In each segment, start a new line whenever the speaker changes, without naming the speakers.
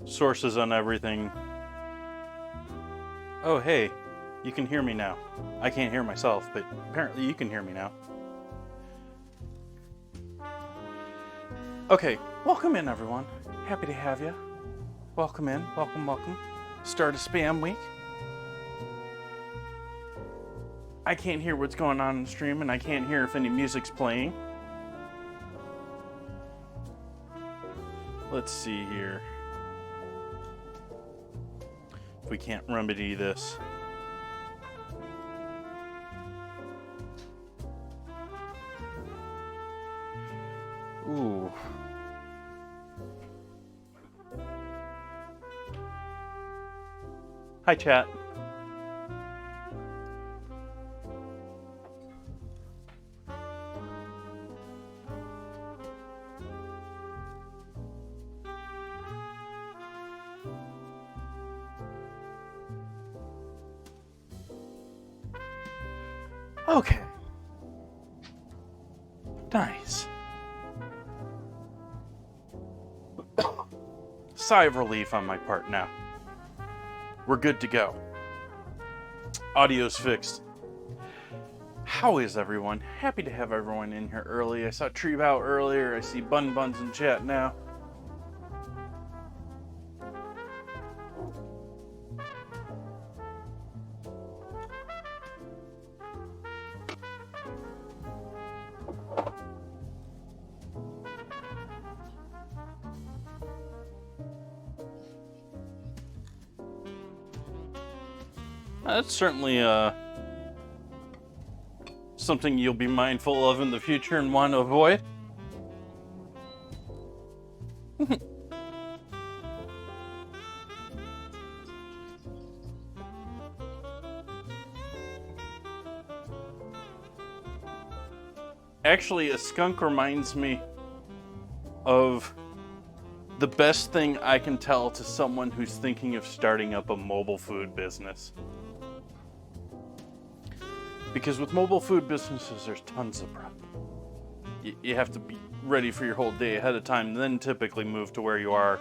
sources on everything. Oh, hey, you can hear me now. I can't hear myself, but apparently you can hear me now. Okay, welcome in, everyone. Happy to have you. Welcome in. Welcome. Start of spam week. I can't hear what's going on in the stream, and I can't hear if any music's playing. Let's see here. If we can't remedy this. Ooh. Hi, chat. Okay. Nice. Sigh of relief on my part now. We're good to go. Audio's fixed. How is everyone? Happy to have everyone in here early. I saw Tree out earlier. I see Buns in chat now. That's certainly something you'll be mindful of in the future and want to avoid. Actually, a skunk reminds me of the best thing I can tell to someone who's thinking of starting up a mobile food business. Because with mobile food businesses, there's tons of prep. You have to be ready for your whole day ahead of time, then typically move to where you are,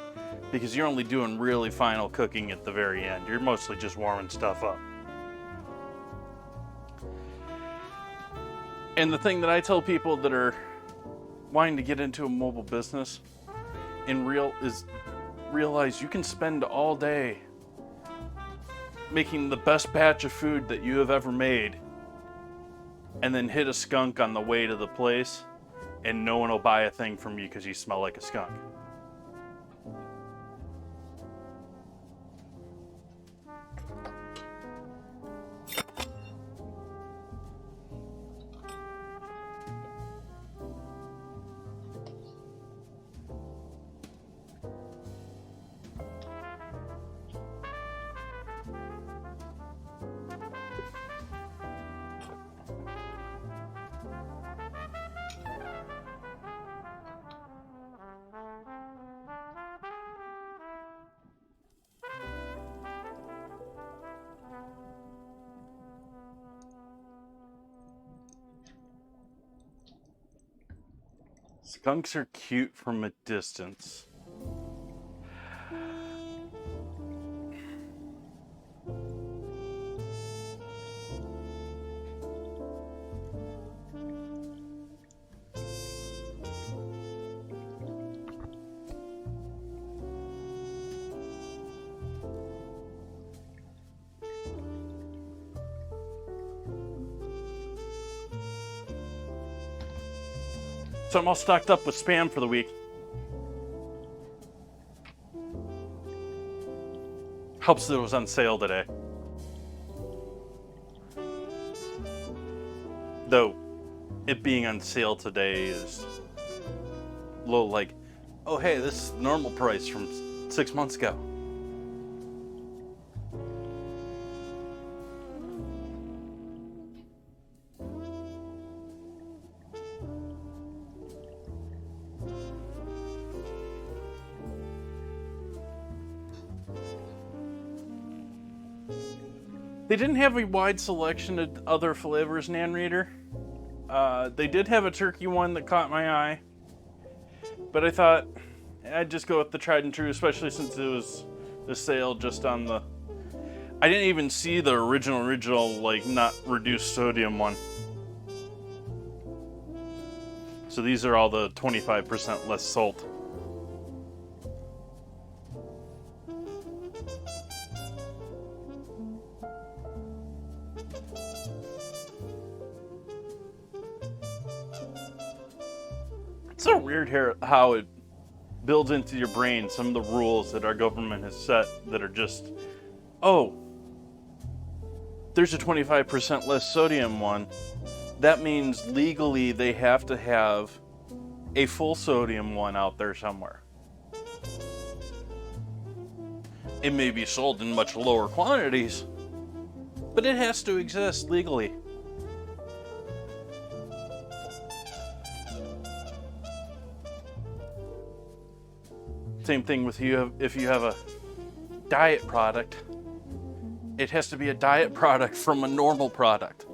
because you're only doing really final cooking at the very end. You're mostly just warming stuff up. And the thing that I tell people that are wanting to get into a mobile business realize you can spend all day making the best batch of food that you have ever made, and then hit a skunk on the way to the place, and no one will buy a thing from you because you smell like a skunk. Skunks are cute from a distance. So I'm all stocked up with spam for the week. Helps that it was on sale today. Though, it being on sale today is a little like, oh hey, this is normal price from 6 months ago. They didn't have a wide selection of other flavors, Nan Reader. They did have a turkey one that caught my eye, but I thought, I'd just go with the tried and true, especially since it was the sale just on the... I didn't even see the original, like, not reduced sodium one. So these are all the 25% less salt. It's so weird here how it builds into your brain some of the rules that our government has set that are just, oh, there's a 25% less sodium one. That means legally they have to have a full sodium one out there somewhere. It may be sold in much lower quantities, but it has to exist legally. Same thing with if you have a diet product, it has to be a diet product from a normal product.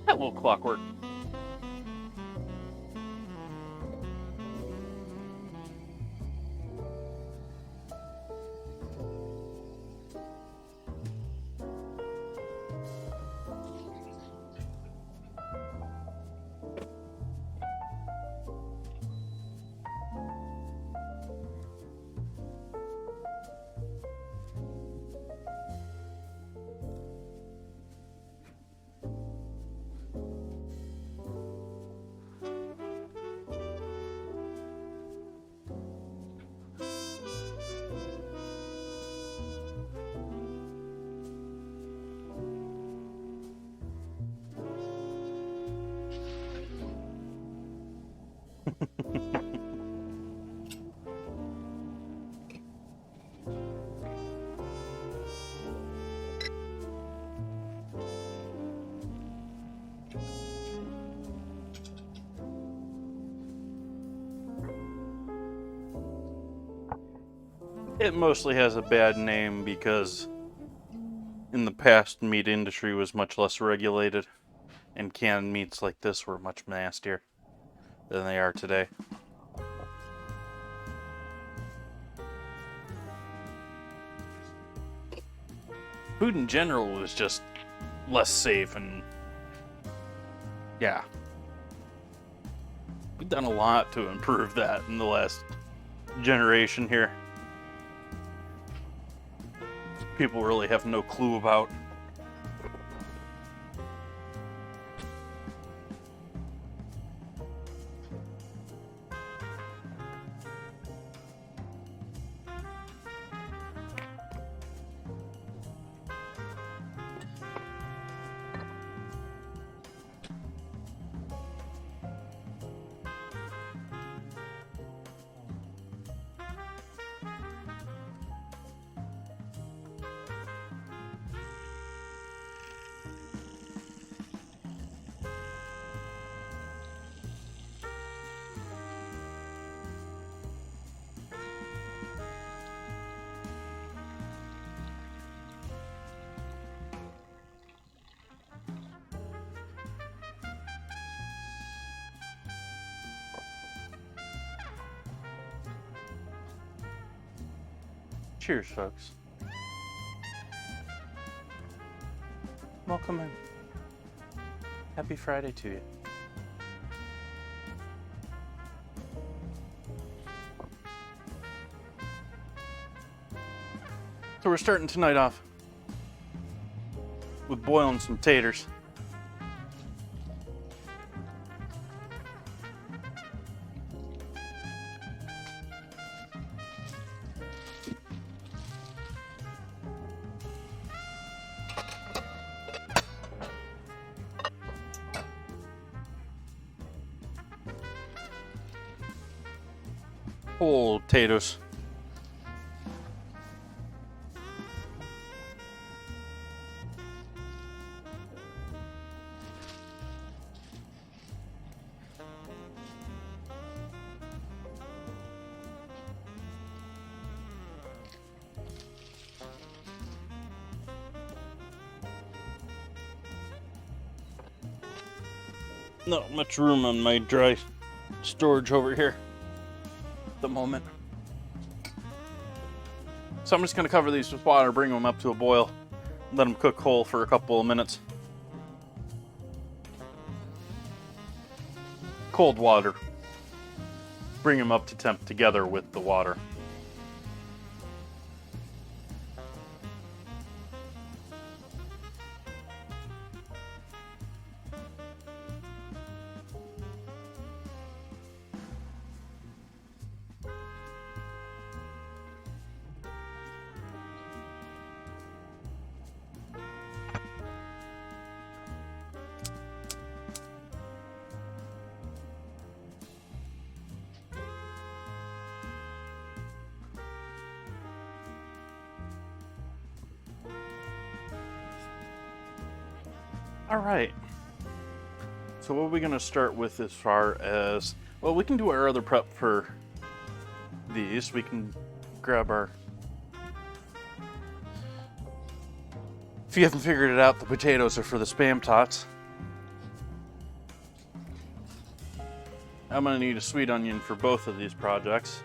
That little clockwork. It mostly has a bad name because in the past, meat industry was much less regulated, and canned meats like this were much nastier than they are today. Food in general was just less safe, and yeah. We've done a lot to improve that in the last generation here. People really have no clue about. Cheers, folks. Welcome in. Happy Friday to you. So we're starting tonight off with boiling some taters. Potatoes. Not much room on my dry storage over here at the moment. So I'm just going to cover these with water, bring them up to a boil, let them cook whole for a couple of minutes. Cold water. Bring them up to temp together with the water. All right. So what are we going to start with as far as... Well, we can do our other prep for these. We can grab our... If you haven't figured it out, the potatoes are for the Spam Tots. I'm going to need a sweet onion for both of these projects.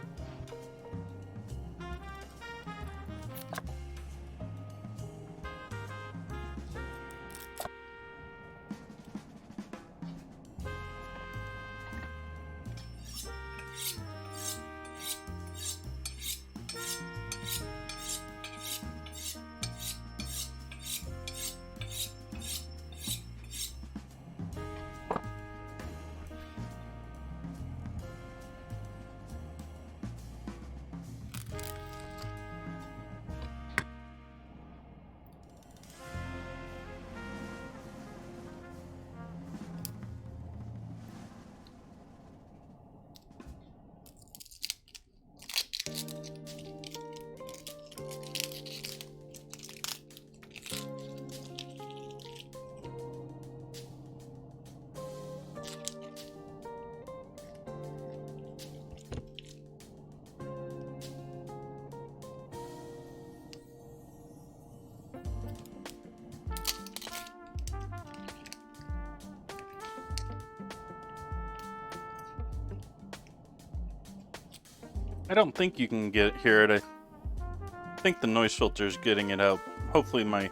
I don't think you can hear it. I think the noise filter is getting it out. Hopefully my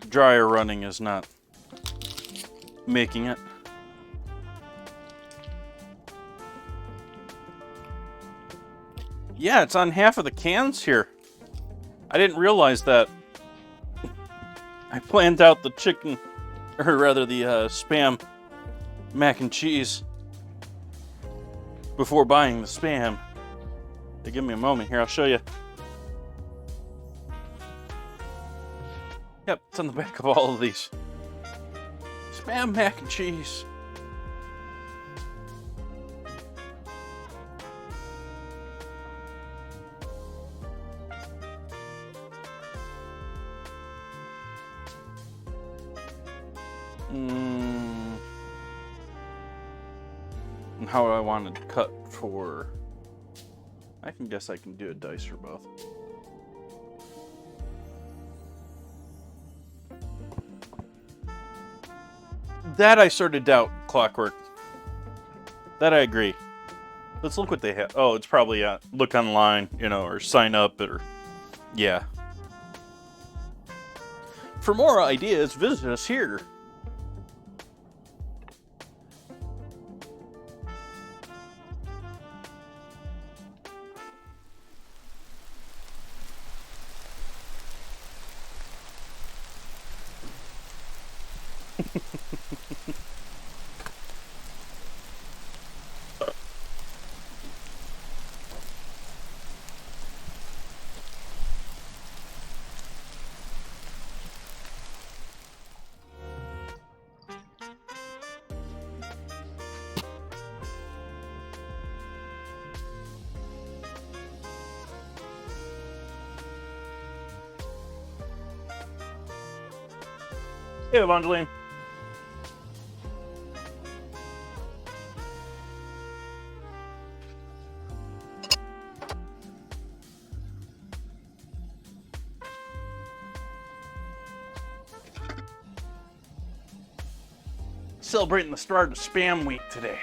dryer running is not making it. Yeah, it's on half of the cans here. I didn't realize that. I planned out the chicken, or rather the Spam mac and cheese before buying the Spam. Give me a moment here, I'll show you. Yep, it's on the back of all of these. Spam mac and cheese. And how do I want it cut for... I can guess I can do a dice for both. That I sort of doubt, Clockwork. That I agree. Let's look what they have. Oh, it's probably look online, you know, or sign up, or... Yeah. For more ideas, visit us here. Hey, Evangeline. Celebrating the start of Spam Week today.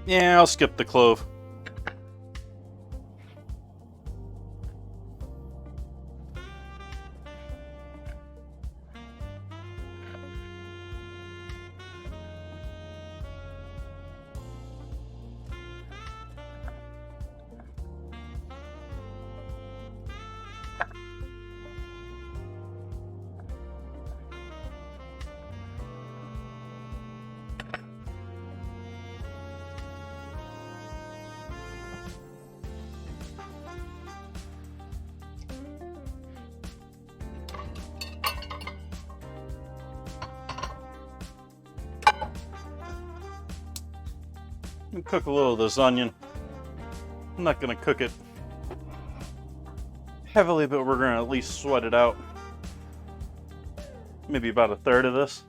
Yeah, I'll skip the clove. Cook a little of this onion. I'm not gonna cook it heavily, but we're gonna at least sweat it out. Maybe about a third of this.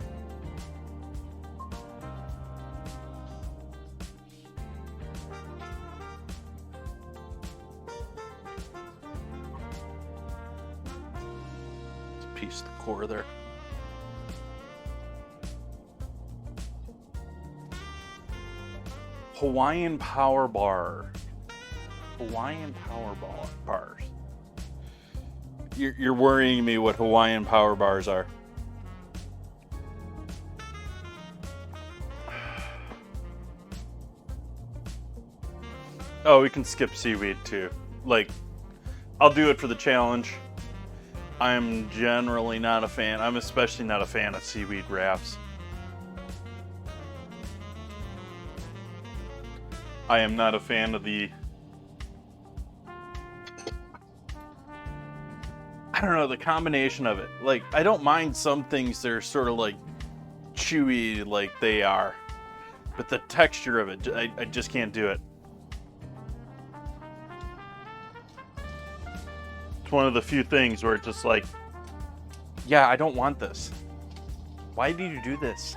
Let's piece the core there. Hawaiian Power Bar. Hawaiian Power Bars. You're worrying me what Hawaiian Power Bars are. Oh, we can skip seaweed too. Like, I'll do it for the challenge. I'm generally not a fan. I'm especially not a fan of seaweed wraps. I am not a fan of the, I don't know, the combination of it. Like, I don't mind some things that are sort of like chewy like they are, but the texture of it, I just can't do it. It's one of the few things where it's just like, yeah, I don't want this. Why did you do this?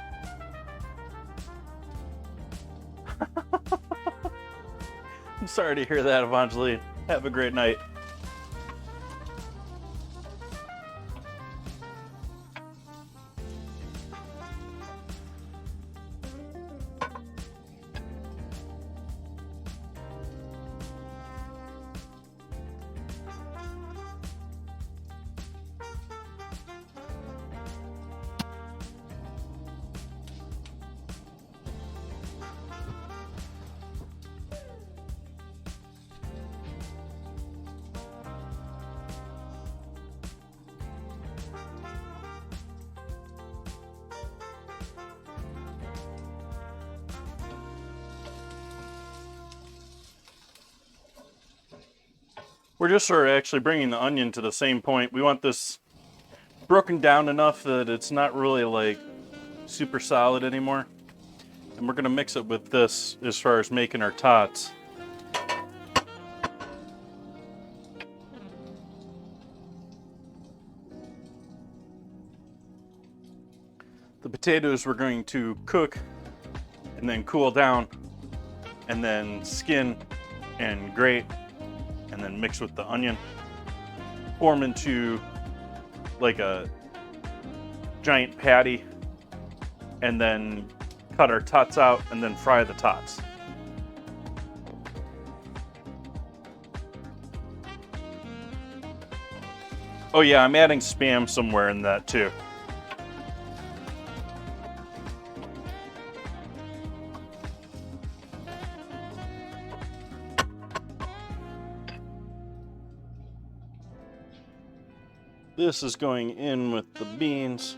I'm sorry to hear that, Evangeline. Have a great night. We're just sort of actually bringing the onion to the same point. We want this broken down enough that it's not really like super solid anymore. And we're gonna mix it with this as far as making our tots. The potatoes we're going to cook and then cool down and then skin and grate and then mix with the onion. Form into like a giant patty and then cut our tots out and then fry the tots. Oh yeah, I'm adding Spam somewhere in that too. This is going in with the beans.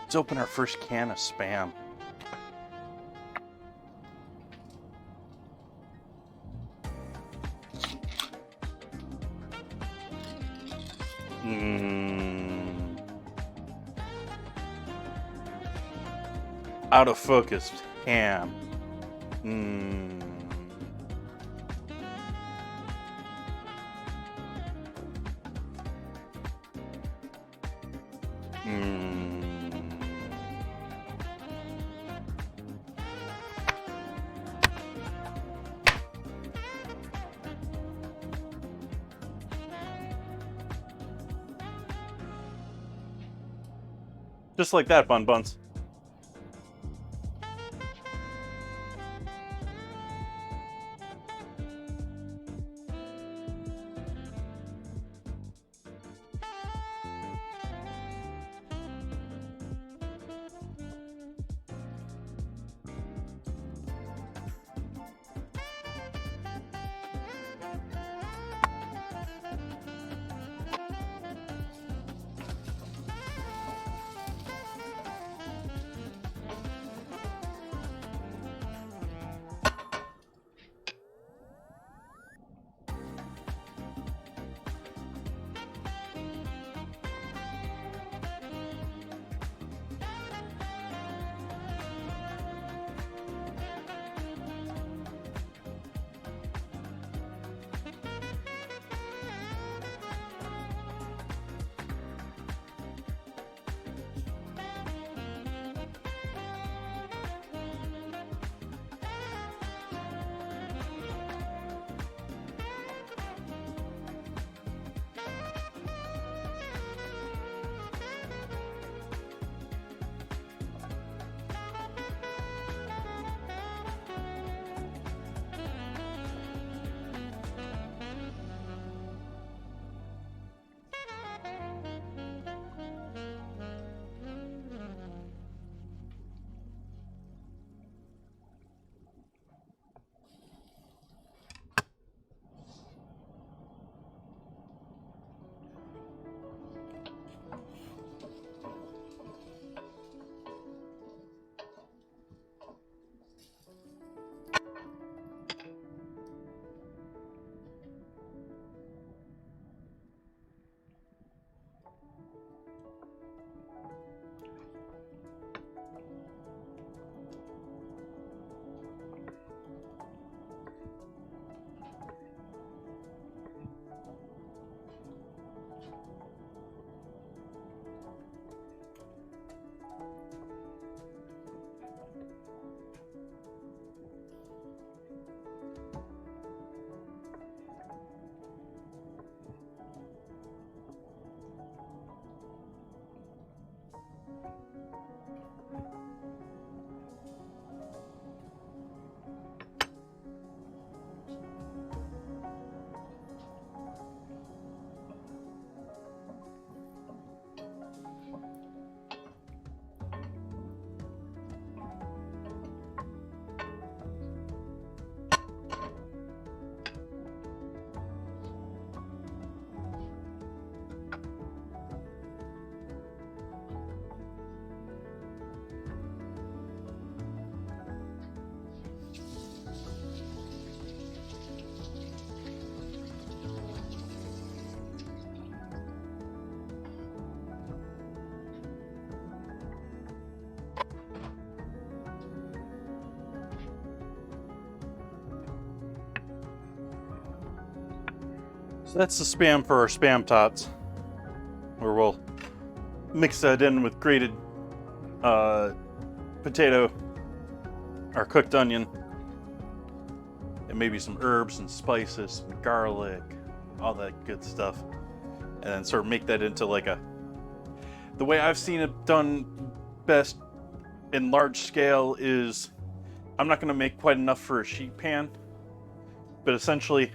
Let's open our first can of Spam. Out of focus ham. Just like that, Bun Buns. that's the spam for our spam tots, where we'll mix that in with grated potato, our cooked onion, and maybe some herbs and spices, some garlic, all that good stuff, and then sort of make that into like the way I've seen it done best in large scale is, I'm not going to make quite enough for a sheet pan, but essentially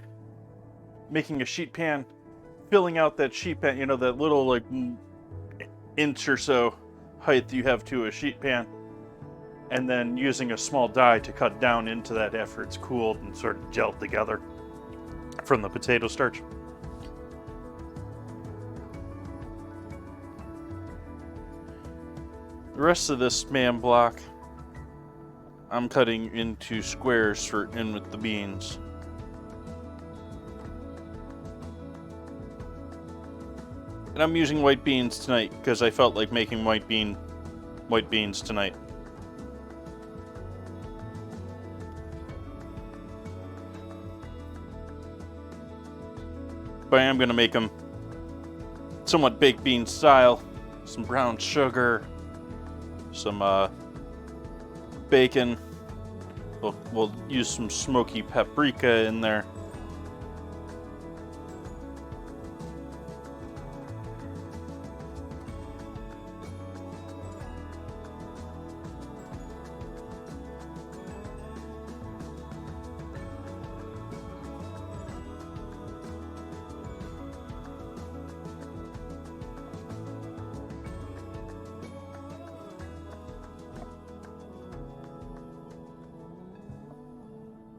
making a sheet pan, filling out that sheet pan, you know, that little like inch or so height that you have to a sheet pan, and then using a small die to cut down into that after it's cooled and sort of gelled together from the potato starch. The rest of this spam block I'm cutting into squares for in with the beans. And I'm using white beans tonight because I felt like making white beans tonight. But I am going to make them somewhat baked bean style. Some brown sugar, some bacon. We'll use some smoky paprika in there.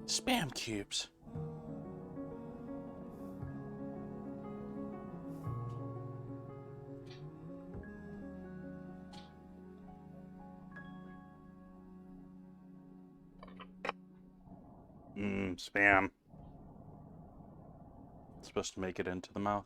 Spam cubes. Spam. It's supposed to make it into the mouth.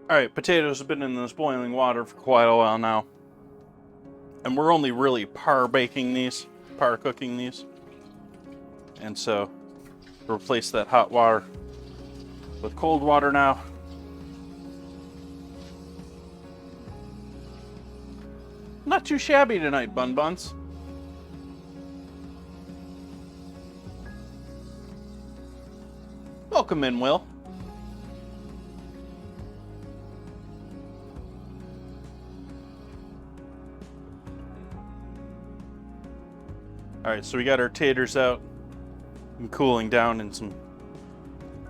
Alright, potatoes have been in this boiling water for quite a while now. And we're only really par cooking these. And so, replace that hot water with cold water now. Not too shabby tonight, Bun Buns. Welcome in, Will. Alright, so we got our taters out and cooling down in some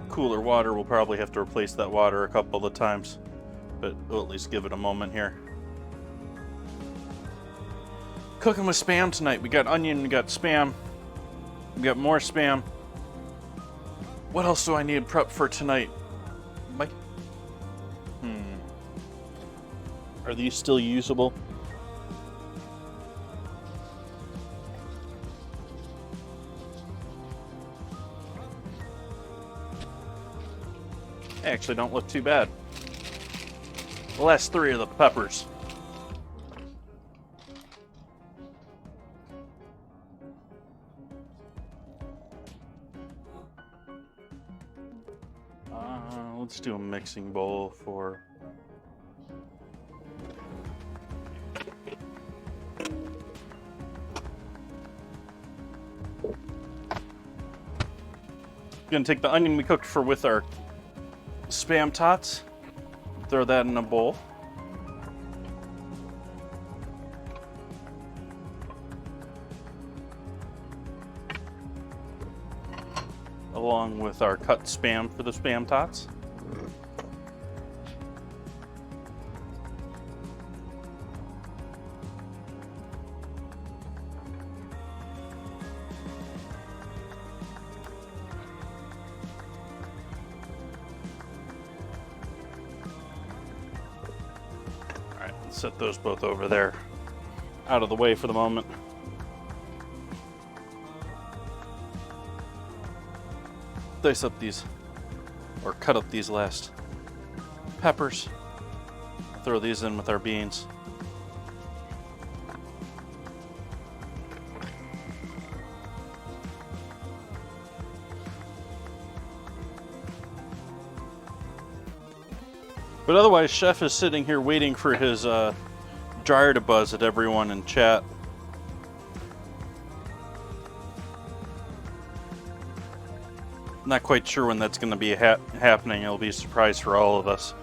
cooler water. We'll probably have to replace that water a couple of times, but we'll at least give it a moment here. Cooking with spam tonight. We got onion, we got spam, we got more spam. What else do I need prep for tonight? Mike? Are these still usable? They actually don't look too bad. The last three are the peppers. Let's do a mixing bowl for... Gonna take the onion we cooked for with our spam tots, throw that in a bowl. Along with our cut spam for the spam tots. Set those both over there, out of the way for the moment. Dice up these, or cut up these last peppers. Throw these in with our beans. But otherwise, Chef is sitting here waiting for his dryer to buzz at everyone in chat. Not quite sure when that's going to be happening. It'll be a surprise for all of us.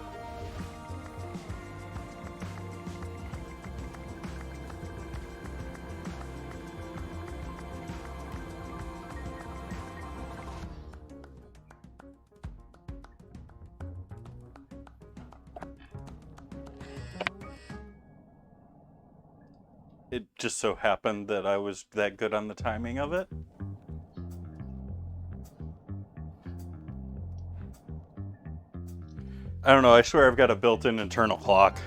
It just so happened that I was that good on the timing of it. I don't know, I swear I've got a built-in internal clock.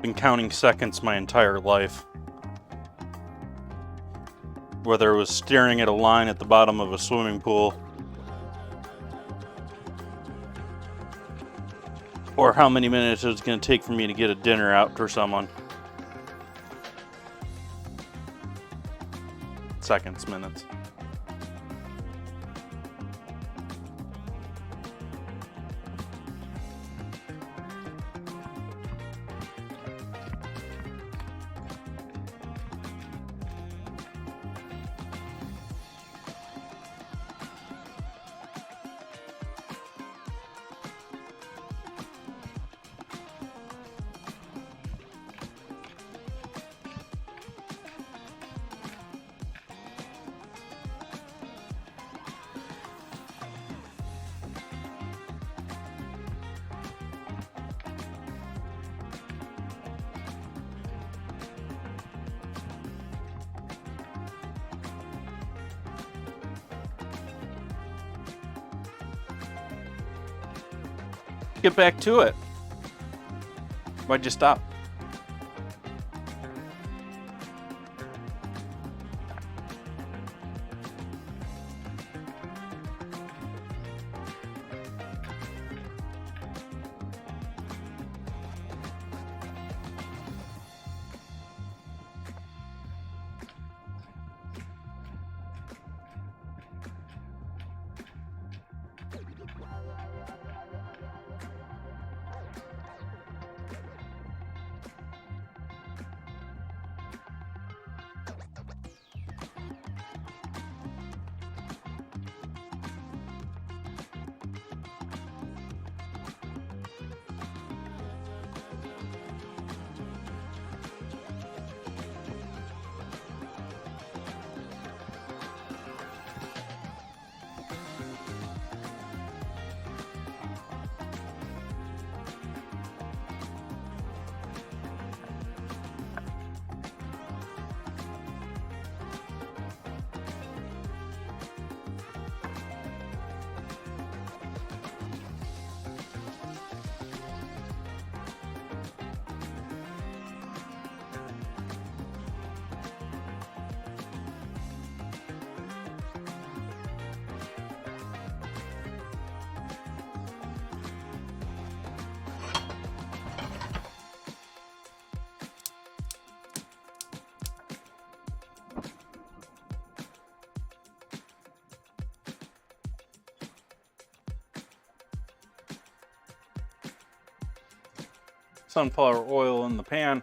Been counting seconds my entire life. Whether it was staring at a line at the bottom of a swimming pool, or how many minutes it was going to take for me to get a dinner out for someone. Seconds, minutes. Get back to it. Why'd you stop? Sunflower oil in the pan.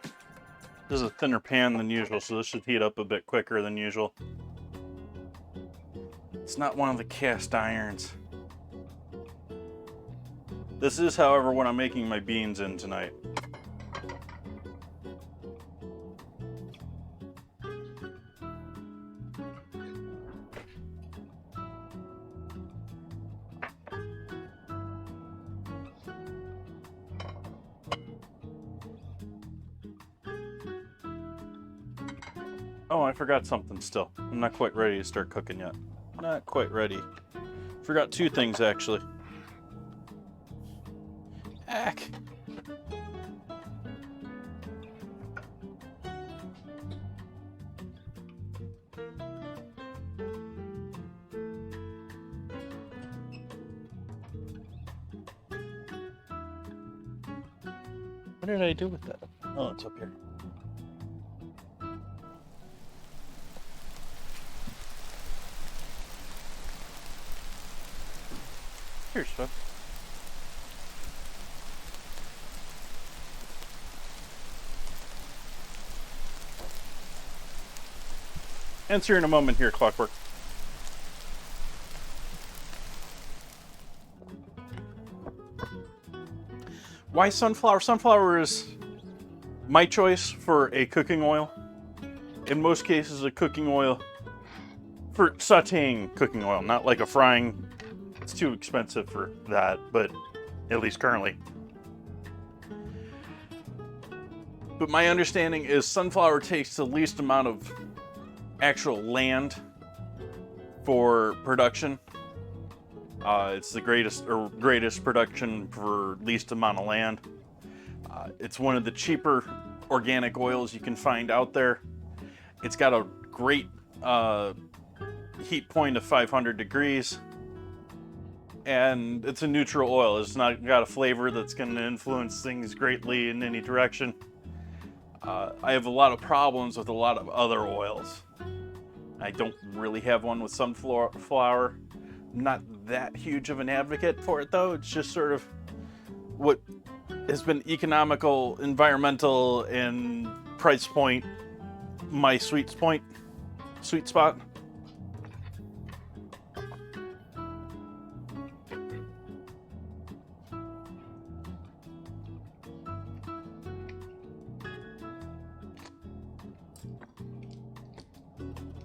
This is a thinner pan than usual, so this should heat up a bit quicker than usual. It's not one of the cast irons. This is, however, what I'm making my beans in tonight. Oh, I forgot something still. I'm not quite ready to start cooking yet. Not quite ready. Forgot two things, actually. Ack. What did I do with that? Oh, it's up here. Here's stuff. Answer in a moment here, Clockwork. Why sunflower? Sunflower is my choice for a cooking oil. In most cases, a cooking oil for sauteing cooking oil, not like a frying. It's too expensive for that, but at least currently. But my understanding is sunflower takes the least amount of actual land for production. It's the greatest production for least amount of land. It's one of the cheaper organic oils you can find out there. It's got a great heat point of 500 degrees. And it's a neutral oil. It's not got a flavor that's going to influence things greatly in any direction. I have a lot of problems with a lot of other oils. I don't really have one with sunflower. Not that huge of an advocate for it, though. It's just sort of what has been economical, environmental, and price point, my sweet spot.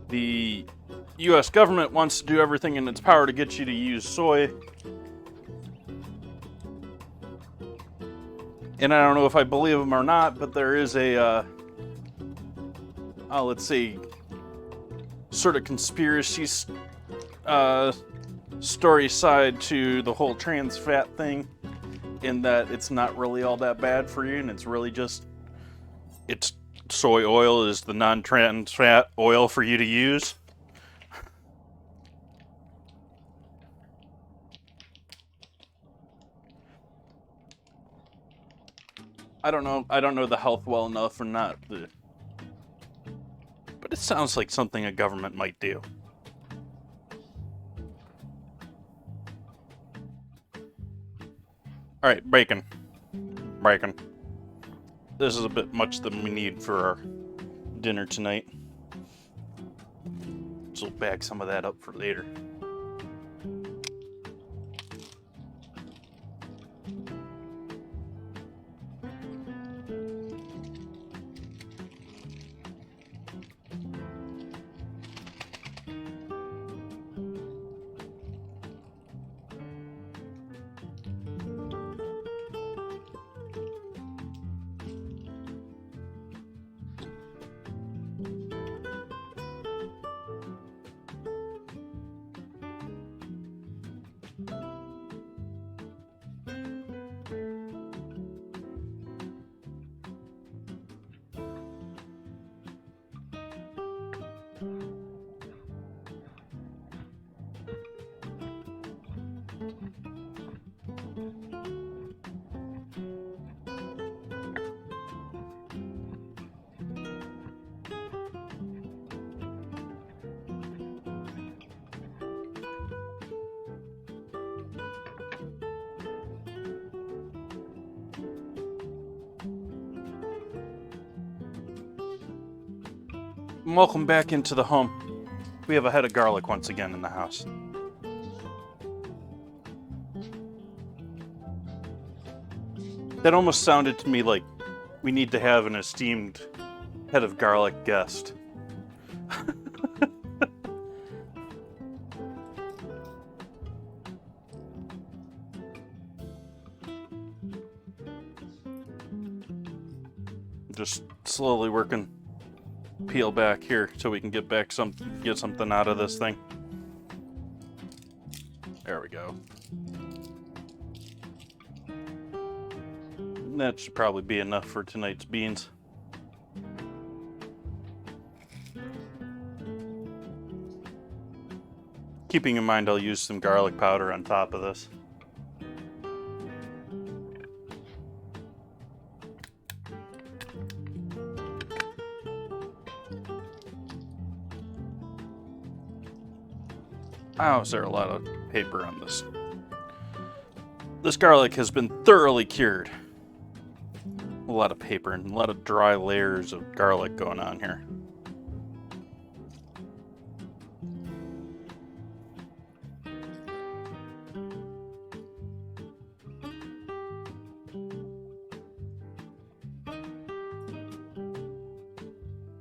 The U.S. government wants to do everything in its power to get you to use soy. And I don't know if I believe them or not, but there is a, let's see, sort of conspiracy story side to the whole trans fat thing, in that it's not really all that bad for you, and it's really just, it's soy oil is the non-trans fat oil for you to use. I don't know the health well enough or not, but it sounds like something a government might do. All right, bacon. This is a bit much than we need for our dinner tonight. So we'll bag some of that up for later. Welcome back into the home. We have a head of garlic once again in the house. That almost sounded to me like we need to have an esteemed head of garlic guest. Just slowly working peel back here so we can get something out of this thing. There we go. That should probably be enough for tonight's beans. Keeping in mind I'll use some garlic powder on top of this. Oh, is there a lot of paper on this? This garlic has been thoroughly cured. A lot of paper and a lot of dry layers of garlic going on here.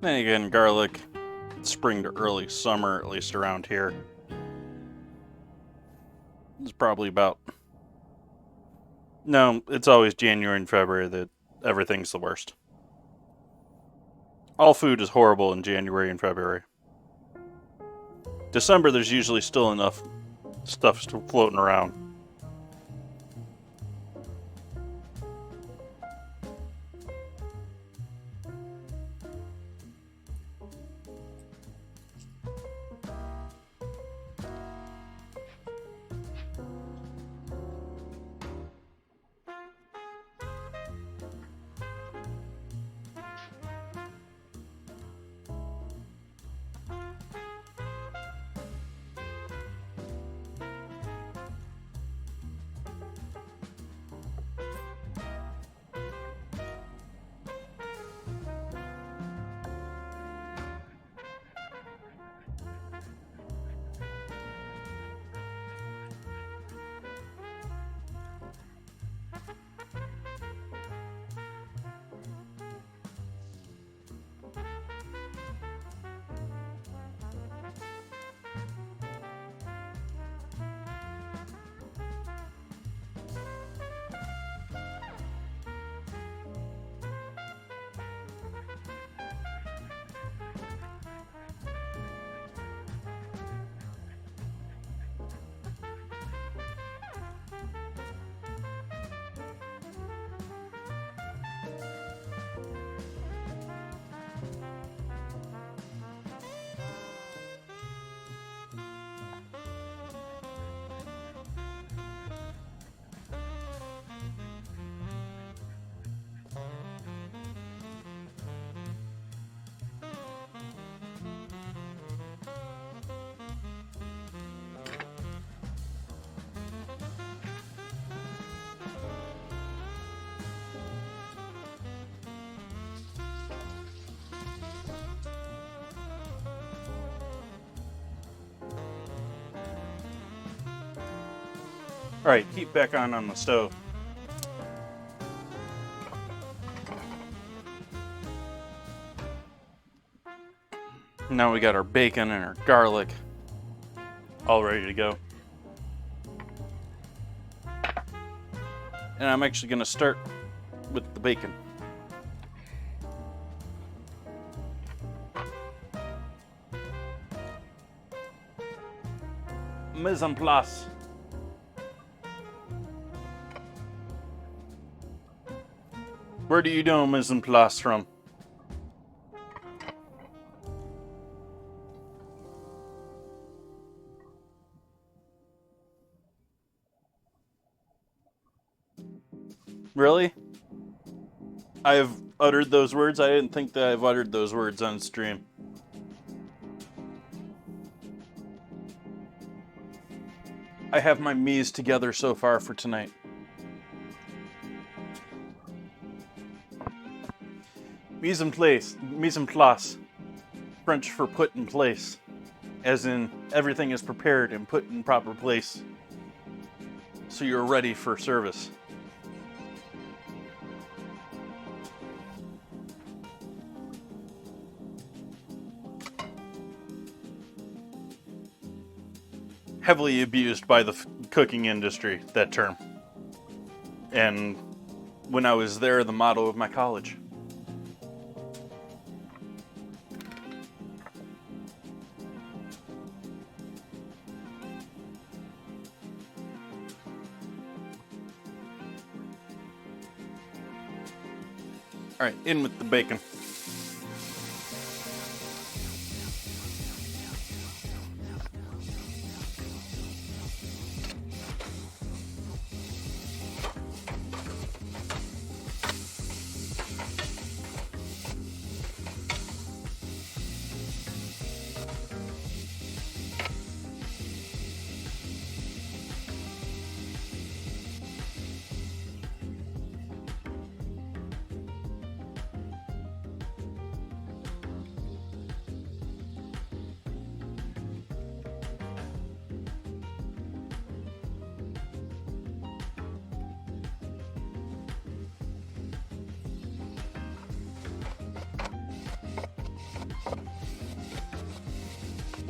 Then again, garlic, spring to early summer, at least around here. It's probably about... No, it's always January and February that everything's the worst. All food is horrible in January and February. December, there's usually still enough stuff floating around. Alright, heat back on the stove. Now we got our bacon and our garlic all ready to go. And I'm actually going to start with the bacon. Mise en place. Where do you know mise en place from? Really? I've uttered those words? I didn't think that I've uttered those words on stream. I have my mise together so far for tonight. Mise en place, French for put in place, as in everything is prepared and put in proper place, so you're ready for service. Heavily abused by the cooking industry, that term. And when I was there, the motto of my college. All right, in with the bacon.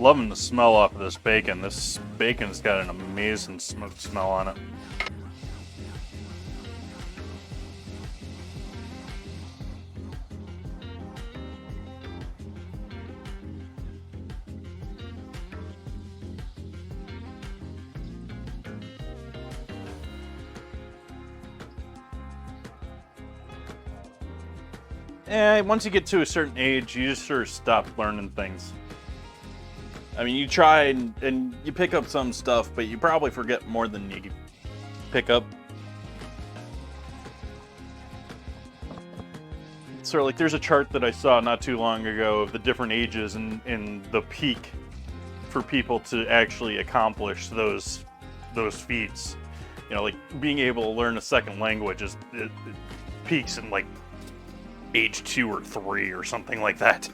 Loving the smell off of this bacon. This bacon's got an amazing smoked smell on it. Once you get to a certain age, you just sort of stop learning things. I mean, you try and you pick up some stuff, but you probably forget more than you pick up. So, like, there's a chart that I saw not too long ago of the different ages and the peak for people to actually accomplish those feats. You know, like being able to learn a second language it peaks in like age 2 or 3 or something like that.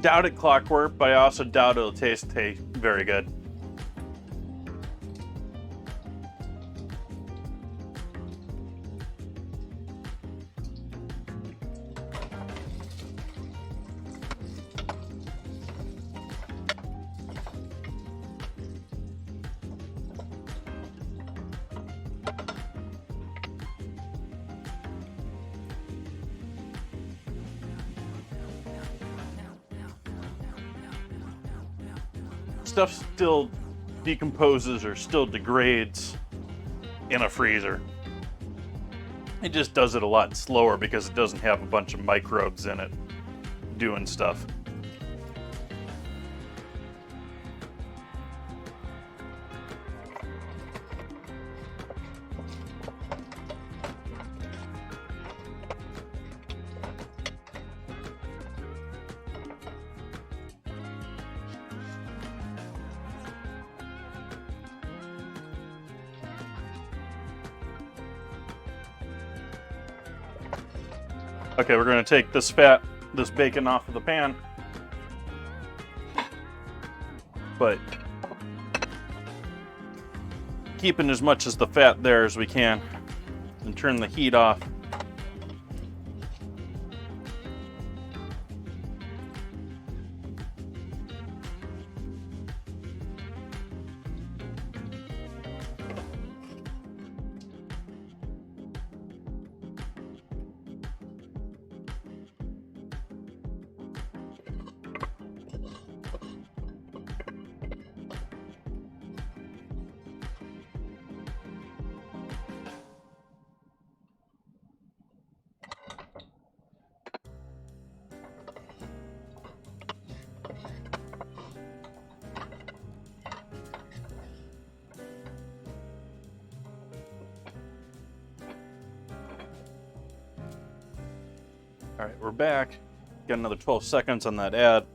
Doubt it clockwork, but I also doubt it'll taste very good. Stuff still decomposes or still degrades in a freezer. It just does it a lot slower because it doesn't have a bunch of microbes in it doing stuff. Okay, we're going to take this bacon off of the pan. But keeping as much as the fat there as we can and turn the heat off. All right, we're back. Got another 12 seconds on that ad.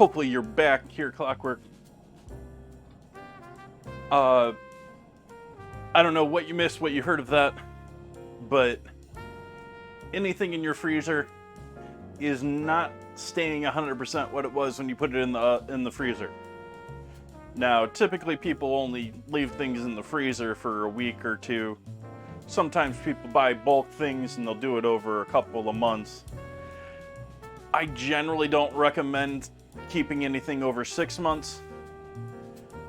hopefully you're back here, Clockwork. I don't know what you missed, what you heard of that, but anything in your freezer is not staying 100% what it was when you put it in the freezer. Now, typically people only leave things in the freezer for a week or two. Sometimes people buy bulk things and they'll do it over a couple of months. I generally don't recommend keeping anything over 6 months.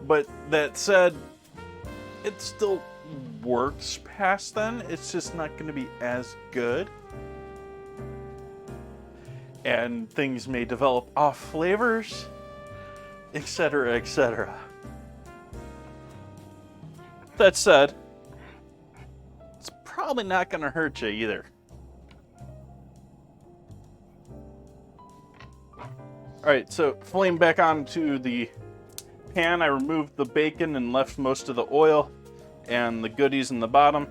But that said, it still works past then. It's just not going to be as good. And things may develop off flavors, etc., etc. That said, it's probably not going to hurt you either. Alright, so flame back onto the pan. I removed the bacon and left most of the oil and the goodies in the bottom.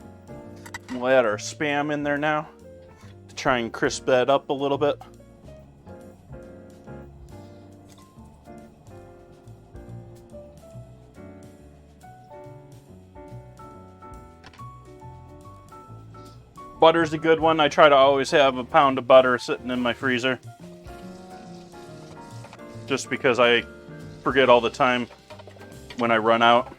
We'll add our Spam in there now to try and crisp that up a little bit. Butter's a good one. I try to always have a pound of butter sitting in my freezer, just because I forget all the time when I run out.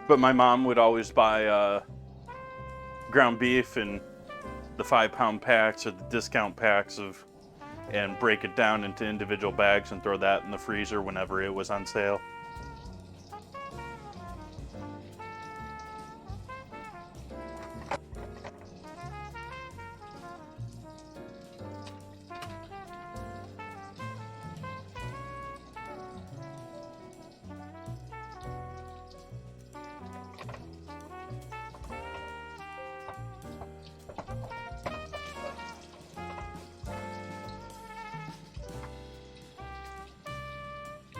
But my mom would always buy ground beef in the 5-pound packs or the discount packs and break it down into individual bags and throw that in the freezer whenever it was on sale.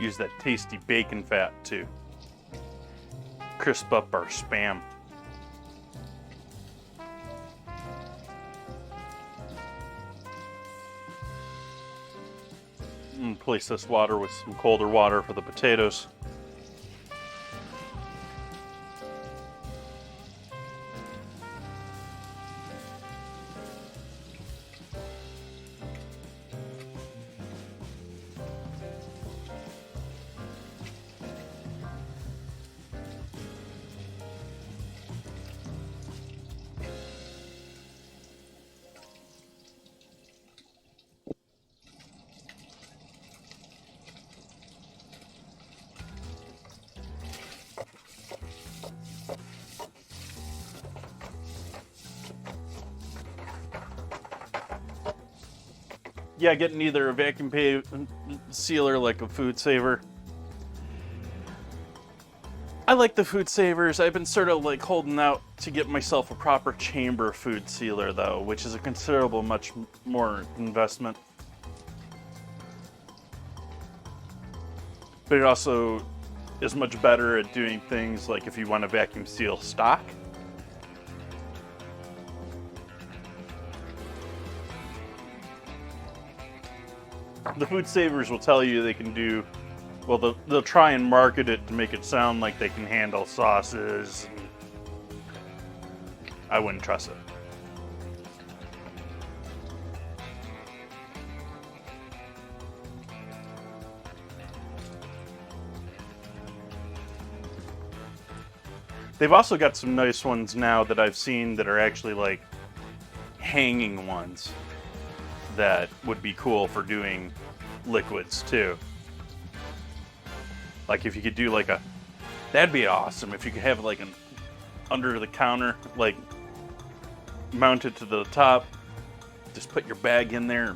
Use that tasty bacon fat to crisp up our Spam. And place this water with some colder water for the potatoes. Yeah, getting either a vacuum sealer like a food saver. I like the food savers. I've been sort of like holding out to get myself a proper chamber food sealer though, which is a considerable much more investment. But it also is much better at doing things like if you want to vacuum seal stock. The food savers will tell you they can do, well, they'll try and market it to make it sound like they can handle sauces. I wouldn't trust it. They've also got some nice ones now that I've seen that are actually like hanging ones that would be cool for doing liquids too. Like if you could do like that'd be awesome if you could have like an under the counter, like mounted to the top, just put your bag in there.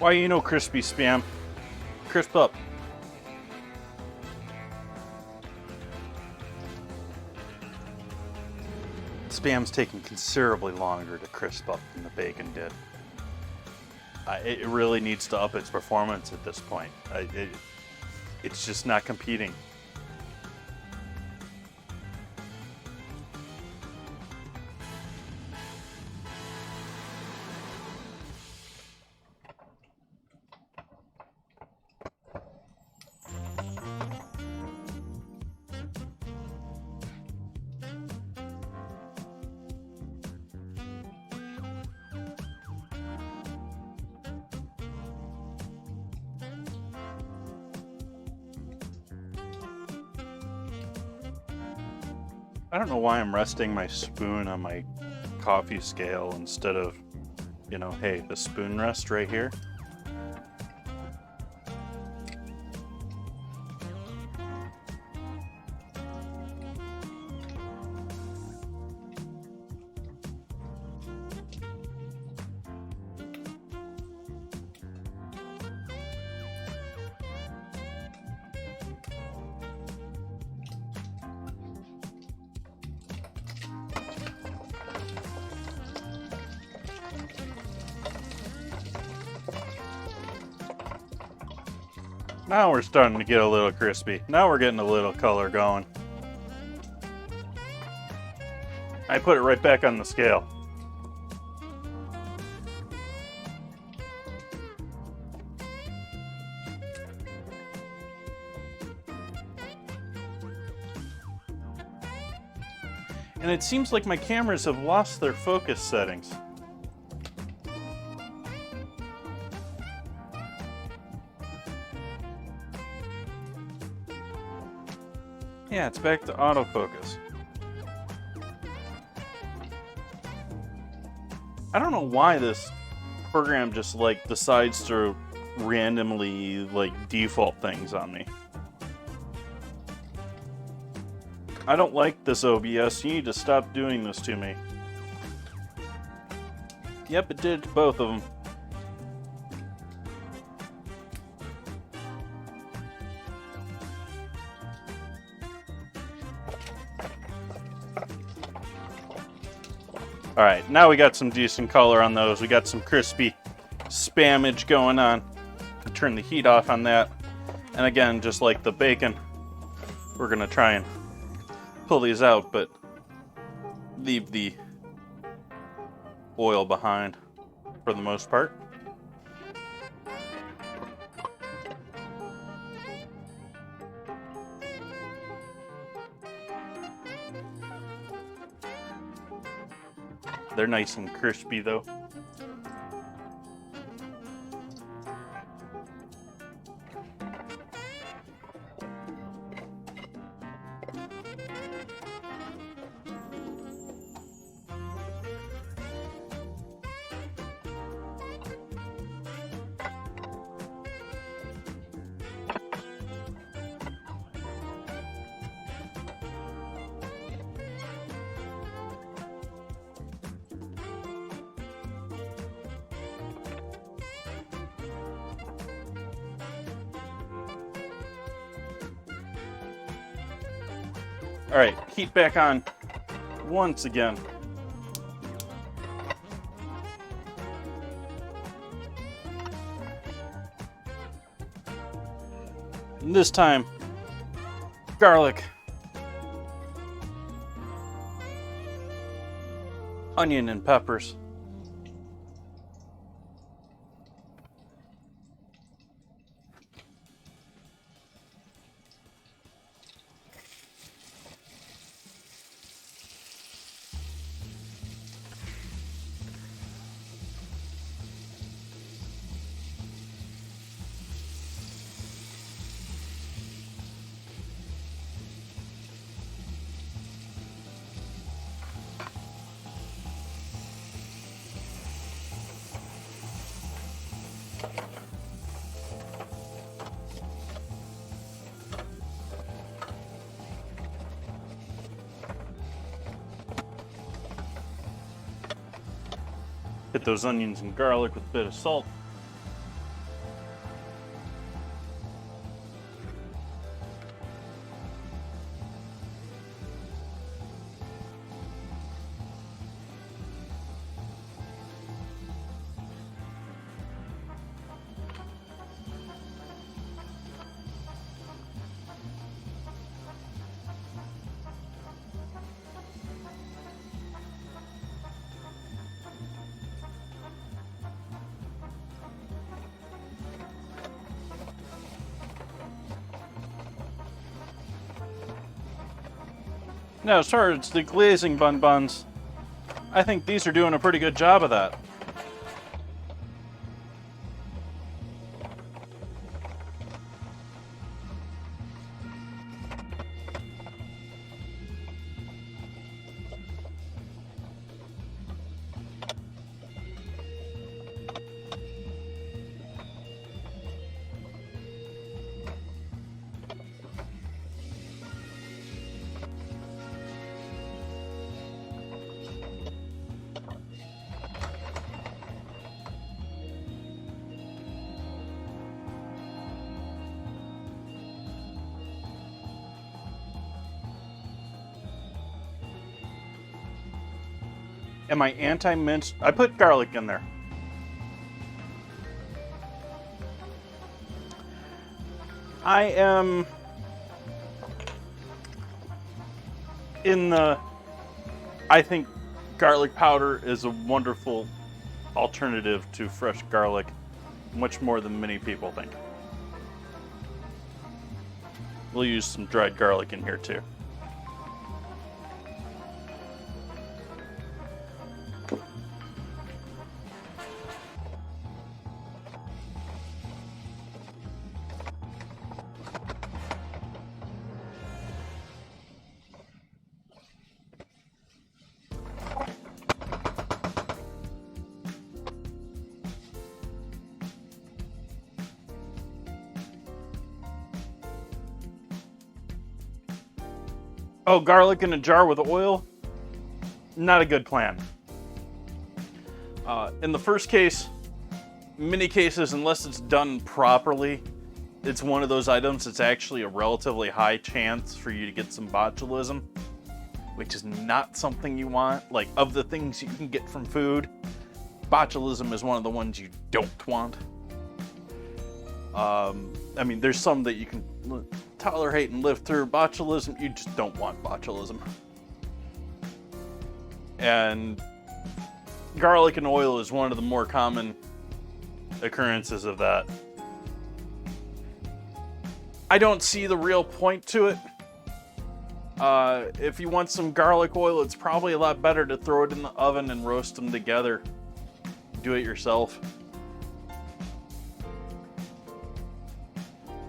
Why you no crispy spam? Crisp up. Spam's taking considerably longer to crisp up than the bacon did. It really needs to up its performance at this point. It's just not competing. I don't know why I'm resting my spoon on my coffee scale instead of, you know, hey, the spoon rest right here. Now we're starting to get a little crispy. Now we're getting a little color going. I put it right back on the scale. And it seems like my cameras have lost their focus settings. Yeah, it's back to autofocus. I don't know why this program just like decides to randomly like default things on me. I don't like this OBS. You need to stop doing this to me. Yep, it did to both of them. Alright, now we got some decent color on those. We got some crispy spamage going on. Turn the heat off on that. And again, just like the bacon, we're going to try and pull these out, but leave the oil behind for the most part. They're nice and crispy though. Alright, heat back on once again. And this time, garlic, onion, and peppers. Hit those onions and garlic with a bit of salt. Now, as far as the glazing buns, I think these are doing a pretty good job of that. Am I anti-minced? I put garlic in there. I am in the... I think garlic powder is a wonderful alternative to fresh garlic, much more than many people think. We'll use some dried garlic in here too. Oh, garlic in a jar with oil? Not a good plan. In the first case, many cases, unless it's done properly, it's one of those items that's actually a relatively high chance for you to get some botulism, which is not something you want. Like, of the things you can get from food, botulism is one of the ones you don't want. I mean, there's some that you can tolerate and live through. Botulism, you just don't want botulism. And garlic and oil is one of the more common occurrences of that. I don't see the real point to it. If you want some garlic oil, it's probably a lot better to throw it in the oven and roast them together. Do it yourself.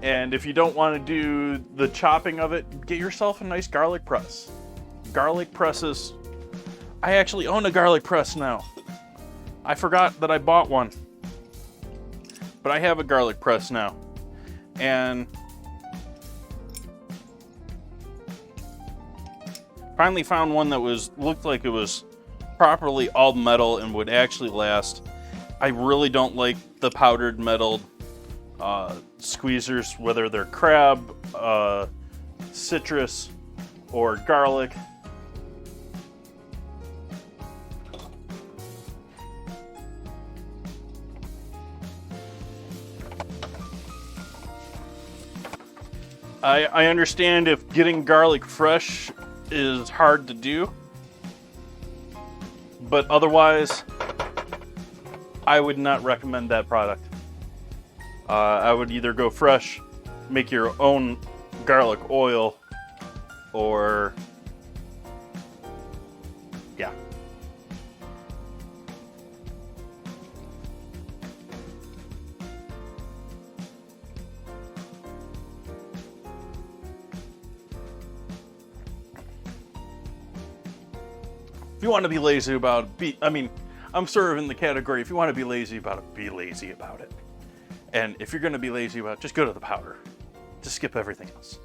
And if you don't want to do the chopping of it, get yourself a nice garlic press. Garlic presses. I actually own a garlic press now. I forgot that I bought one. But I have a garlic press now. And finally found one that looked like it was properly all metal and would actually last. I really don't like the powdered metal squeezers, whether they're crab, citrus, or garlic. I understand if getting garlic fresh is hard to do, but otherwise, I would not recommend that product. I would either go fresh, make your own garlic oil, or yeah. If you want to be lazy about it, I'm sort of in the category, if you want to be lazy about it, be lazy about it. And if you're going to be lazy about it, just go to the powder. Just skip everything else.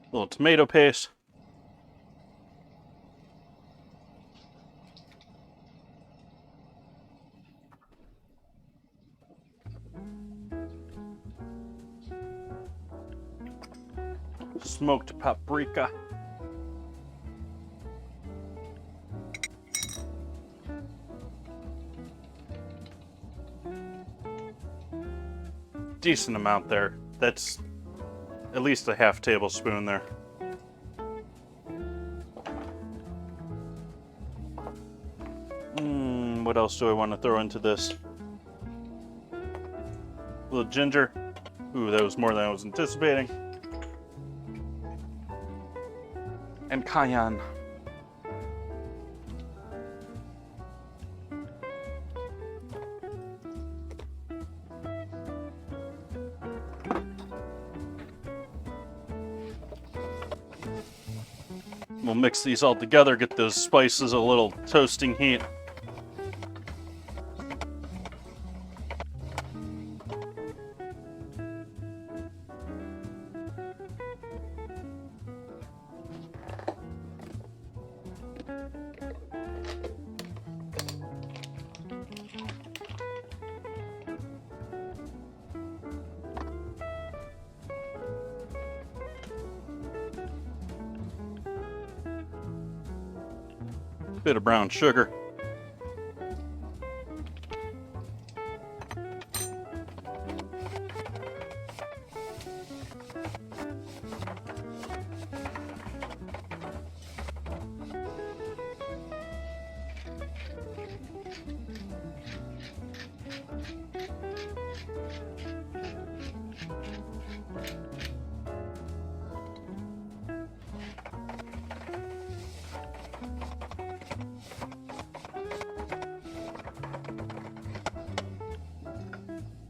A little tomato paste. Smoked paprika. decent amount there. That's at least a half tablespoon there. What else do I want to throw into this? A little ginger. Ooh, that was more than I was anticipating. And cayenne. We'll mix these all together, get those spices a little toasting heat. Bit of brown sugar.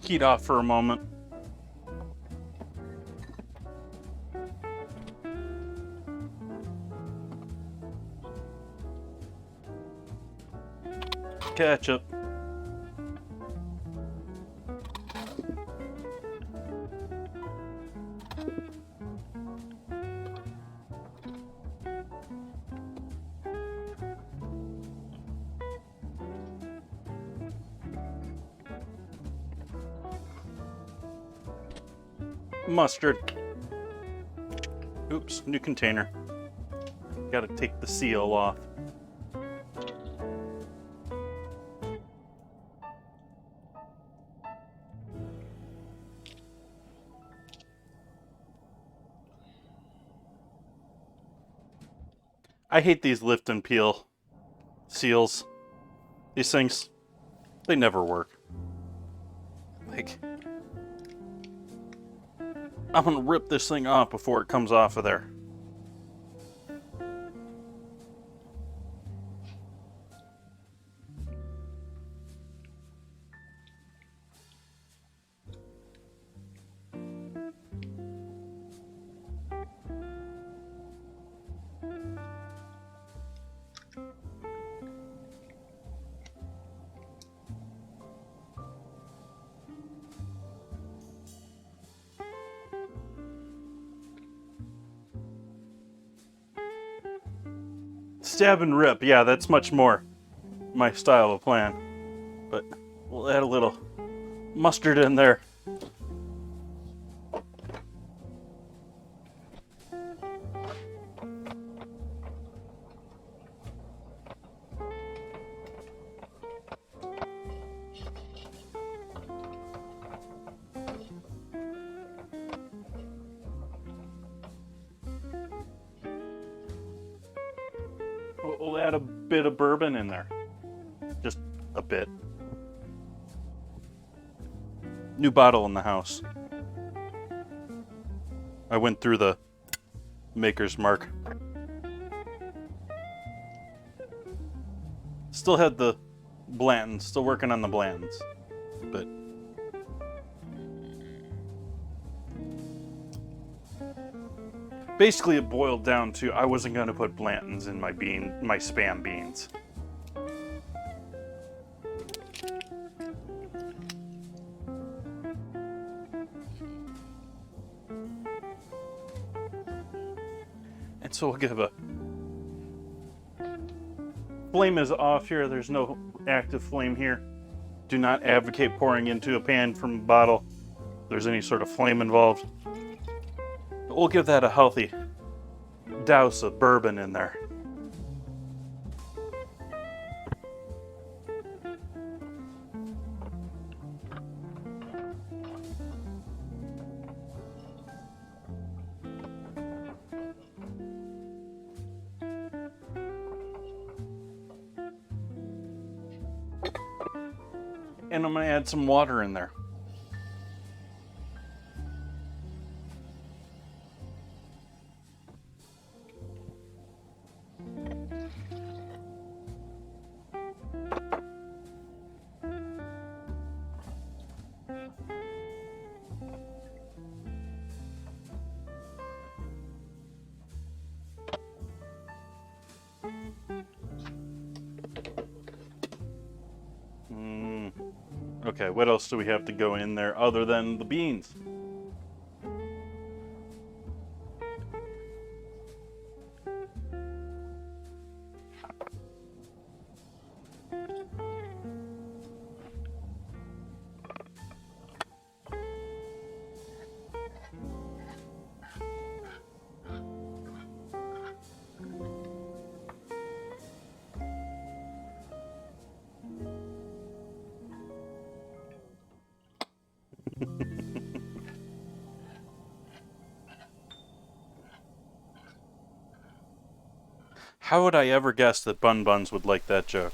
Heat off for a moment. Ketchup. Mustard. Oops, new container. Gotta take the seal off. I hate these lift and peel seals. These things, they never work. Like, I'm gonna rip this thing off before it comes off of there. Stab and rip, yeah, that's much more my style of plan. But we'll add a little mustard in there. We'll add a bit of bourbon in there. Just a bit. New bottle in the house. I went through the Maker's Mark. Still had the Blantons, still working on the Blantons. But basically it boiled down to I wasn't going to put Blantons in my Spam beans. And so we'll give a... Flame is off here. There's no active flame here. Do not advocate pouring into a pan from a bottle if there's any sort of flame involved. But we'll give that a healthy douse of bourbon in there. And I'm going to add some water in there. Okay, what else do we have to go in there other than the beans? How would I ever guess that Bun Buns would like that joke?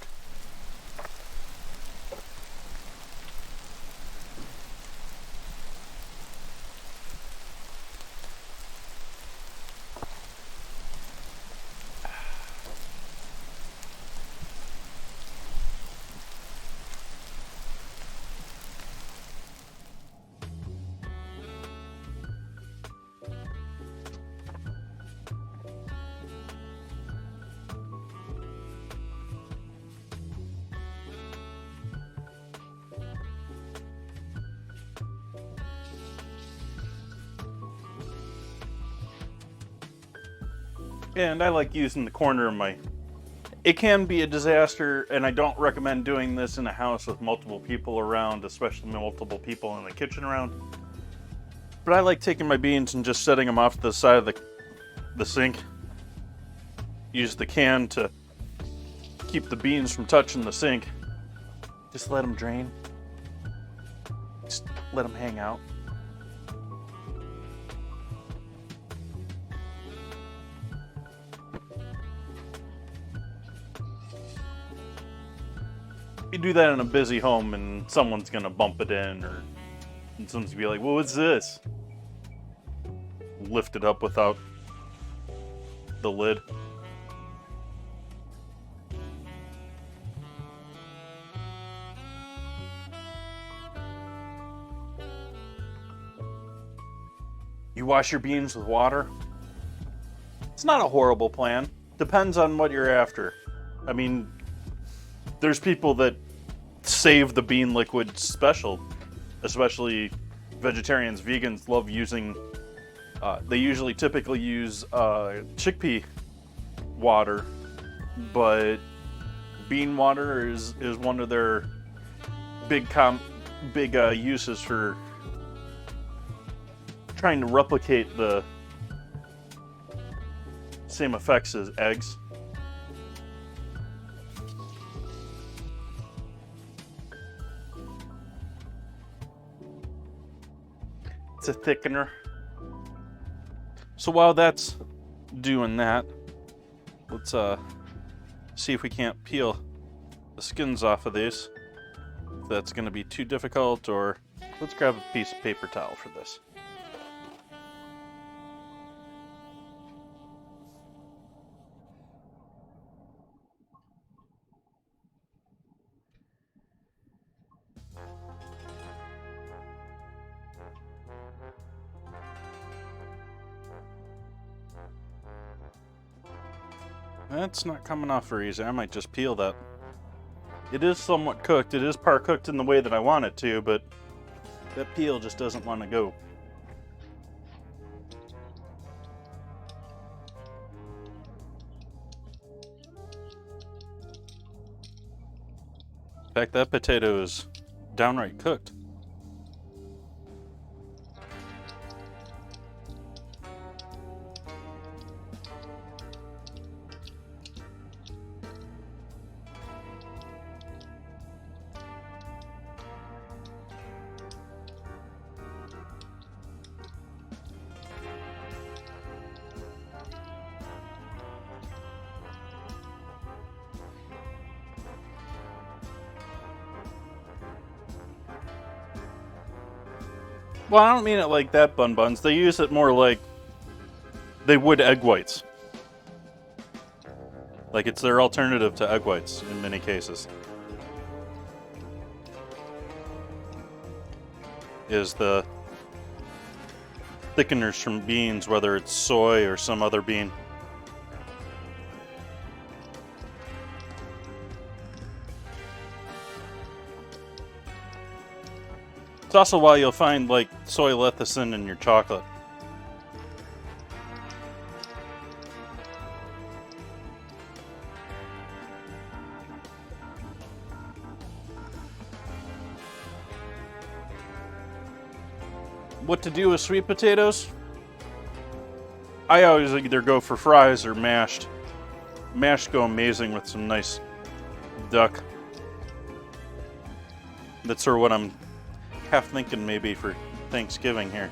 And I like using the corner of my... It can be a disaster, and I don't recommend doing this in a house with multiple people around, especially multiple people in the kitchen around. But I like taking my beans and just setting them off to the side of the sink. Use the can to keep the beans from touching the sink. Just let them drain. Just let them hang out. You do that in a busy home and someone's gonna bump it in, or someone's gonna be like, "Well, what's this?" Lift it up without the lid. You wash your beans with water. It's not a horrible plan. Depends on what you're after. I mean, there's people that save the bean liquid special, especially vegetarians. Vegans love using, they usually typically use chickpea water, but bean water is one of their big uses for trying to replicate the same effects as eggs. It's a thickener. So while that's doing that, let's see if we can't peel the skins off of these. If that's going to be too difficult, or let's grab a piece of paper towel for this. That's not coming off very easy. I might just peel that. It is somewhat cooked. It is par cooked in the way that I want it to, but that peel just doesn't want to go. In fact, that potato is downright cooked. Well, I don't mean it like that, Bun Buns. They use it more like they would egg whites. Like it's their alternative to egg whites in many cases. Is the thickeners from beans, whether it's soy or some other bean. It's also why you'll find like soy lecithin in your chocolate. What to do with sweet potatoes? I always either go for fries or mashed. Mashed go amazing with some nice duck. That's sort of what I'm half thinking maybe for Thanksgiving here.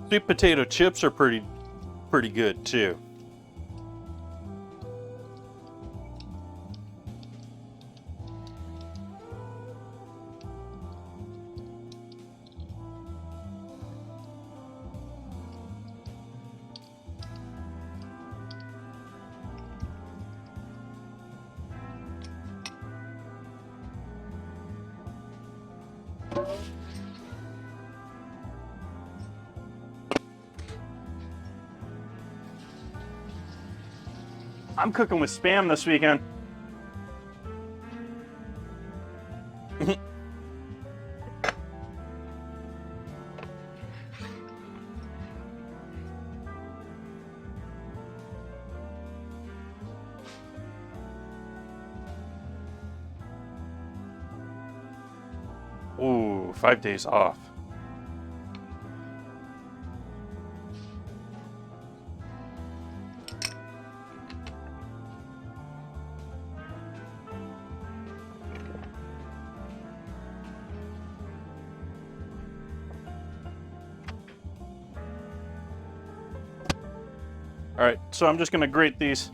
Sweet potato chips are pretty good too. I'm cooking with Spam this weekend. Ooh, 5 days off. Alright, so I'm just going to grate these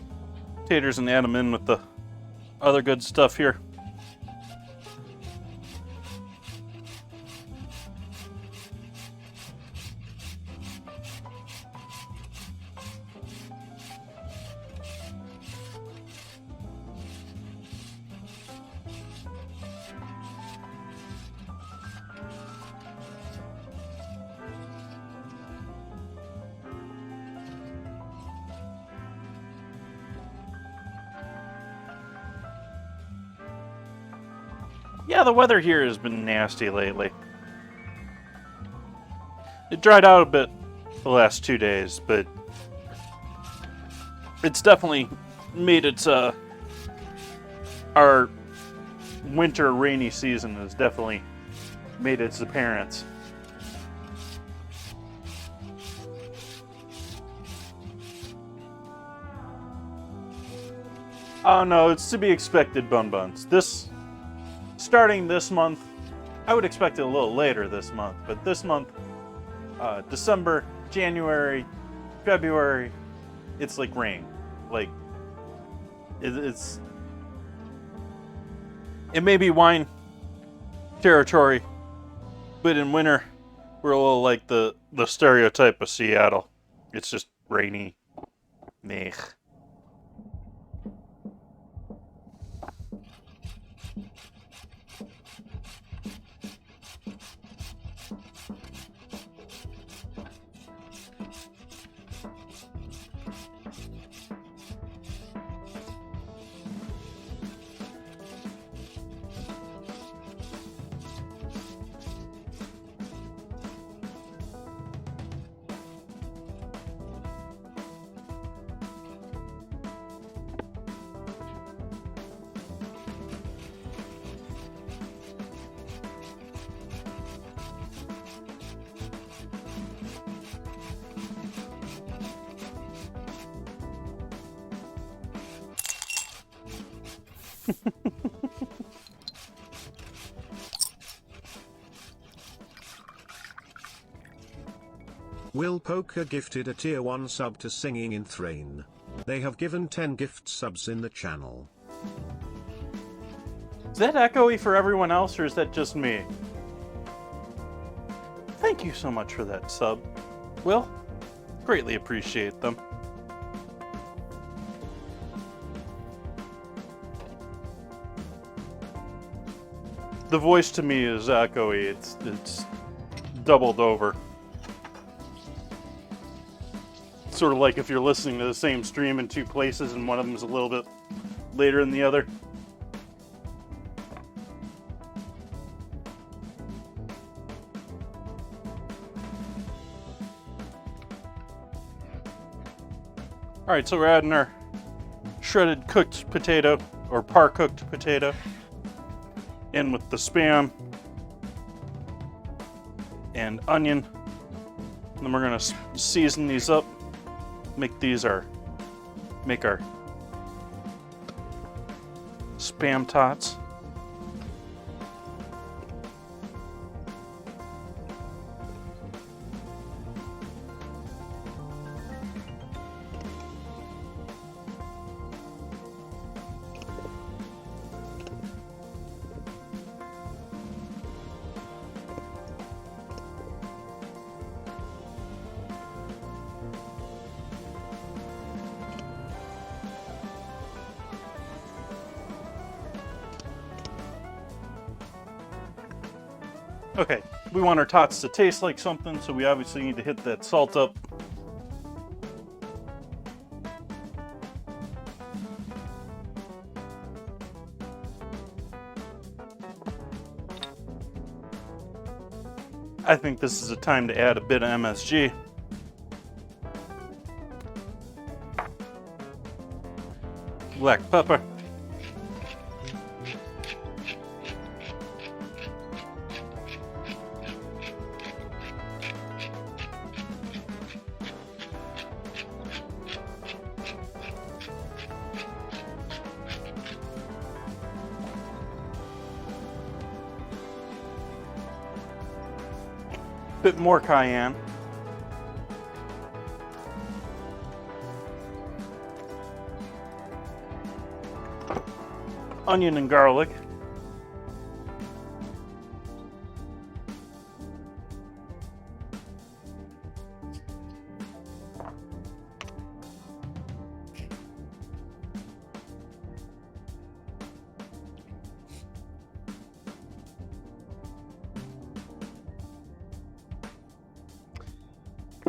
taters and add them in with the other good stuff here. Yeah, the weather here has been nasty lately. It dried out a bit the last 2 days, but it's definitely made its our winter rainy season has definitely made its appearance. Oh no, it's to be expected, Bun Buns. Starting this month, I would expect it a little later this month, but this month, December, January, February, it's like rain. Like, it may be wine territory, but in winter, we're a little like the stereotype of Seattle. It's just rainy. Meh.
Will Poker gifted a tier 1 sub to Singing in Thrain. They have given 10 gift subs in the channel.
Is that echoey for everyone else, or is that just me? Thank you so much for that sub, Will. Greatly appreciate them. The voice to me is echoey. It's doubled over. Sort of like if you're listening to the same stream in two places and one of them is a little bit later than the other. Alright, so we're adding our shredded cooked potato, or par-cooked potato, in with the Spam and onion. And then we're going to season these up, make our Spam Tots. Okay, we want our tots to taste like something, so we obviously need to hit that salt up. I think this is a time to add a bit of MSG. Black pepper. Bit more cayenne. Onion and garlic.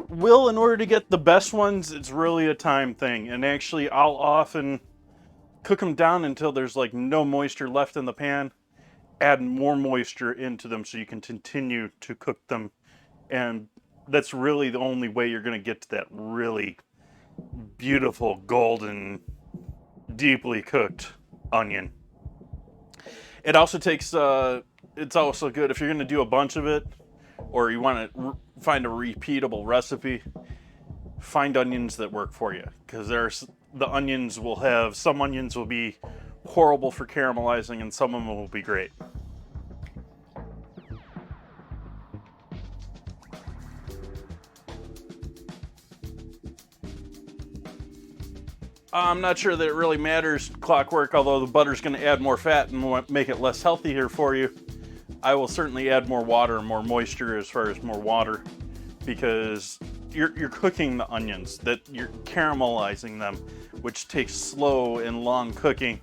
Will, in order to get the best ones, it's really a time thing. And actually, I'll often cook them down until there's like no moisture left in the pan. Add more moisture into them so you can continue to cook them. And that's really the only way you're going to get to that really beautiful, golden, deeply cooked onion. It also takes, it's also good if you're going to do a bunch of it, or you want to find a repeatable recipe, find onions that work for you. Because the onions will have, some onions will be horrible for caramelizing and some of them will be great. I'm not sure that it really matters, Clockwork, although the butter's going to add more fat and make it less healthy here for you. I will certainly add more water and more moisture as far as more water, because you're cooking the onions, that you're caramelizing them, which takes slow and long cooking.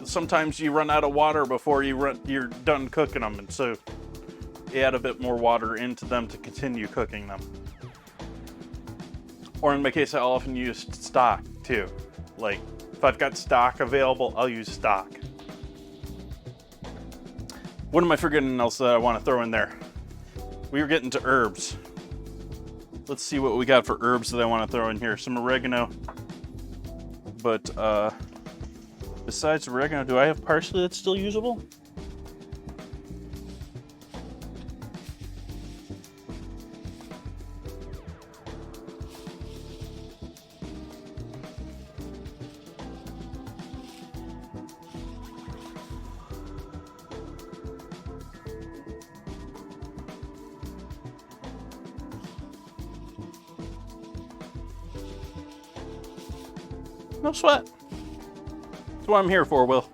Sometimes you run out of water before you're done cooking them, and so add a bit more water into them to continue cooking them. Or in my case, I often use stock too. Like, if I've got stock available, I'll use stock. What am I forgetting else that I want to throw in there? We were getting to herbs. Let's see what we got for herbs that I want to throw in here. Some oregano. But besides oregano, do I have parsley that's still usable? No sweat. That's what I'm here for, Will.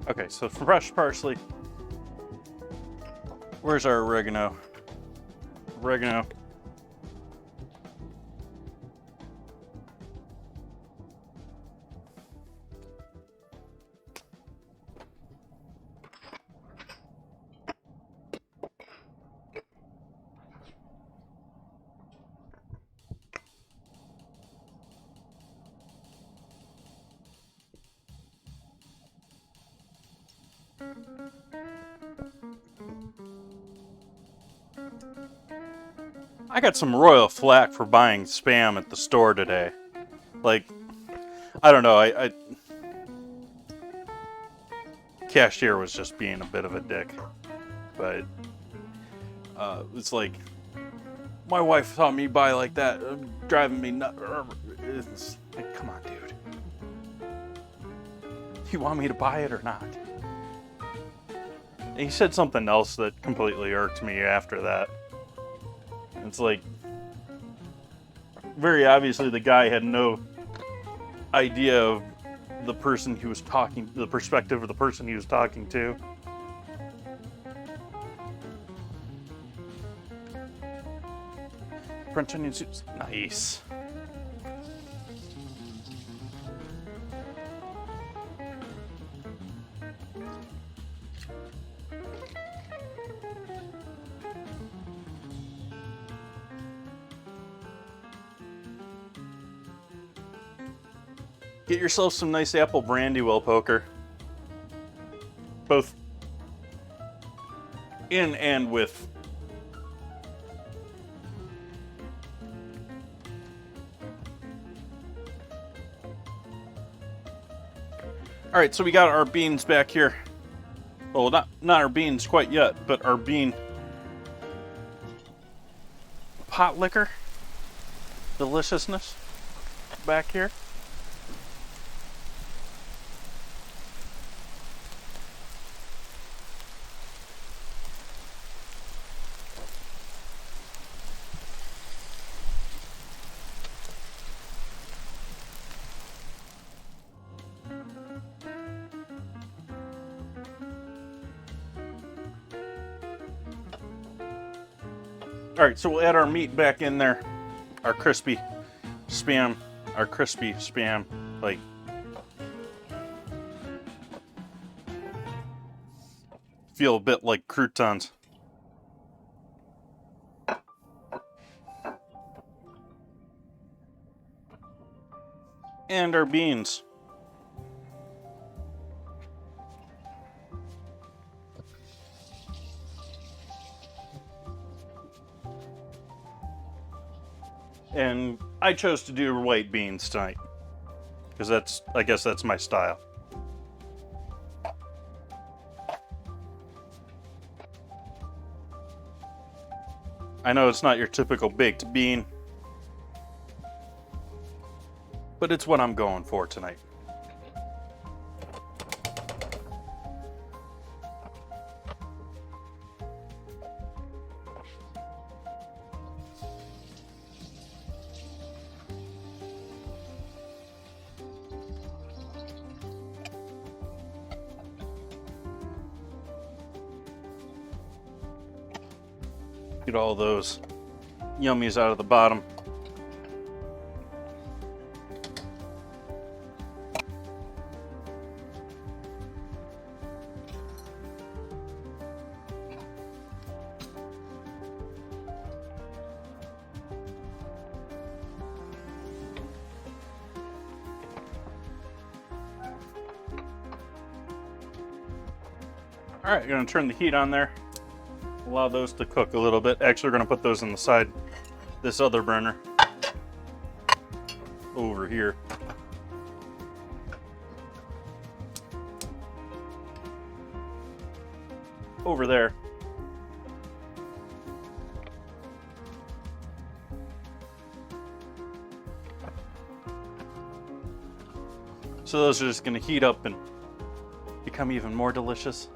Okay, so fresh parsley. Where's our oregano? Oregano. I got some royal flack for buying Spam at the store today. Like, I don't know, I cashier was just being a bit of a dick. But it's like, my wife saw me buy like that, driving me nuts. It's like, come on, dude. You want me to buy it or not? And he said something else that completely irked me after that. It's like, very obviously the guy had no idea of the person he was talking, the perspective of the person he was talking to. French onion soups, nice. Get yourself some nice apple brandy, Will Poker. Both in and with. All right, so we got our beans back here. Well, not our beans quite yet, but our bean pot liquor deliciousness back here. All right, so we'll add our meat back in there, our crispy Spam, like feel a bit like croutons. And our beans. And I chose to do white beans tonight, because I guess that's my style. I know it's not your typical baked bean, but it's what I'm going for tonight. Get all those yummies out of the bottom. All right, gonna turn the heat on there. Allow those to cook a little bit. Actually, we're gonna put those on the side. This other burner over here. Over there. So those are just gonna heat up and become even more delicious.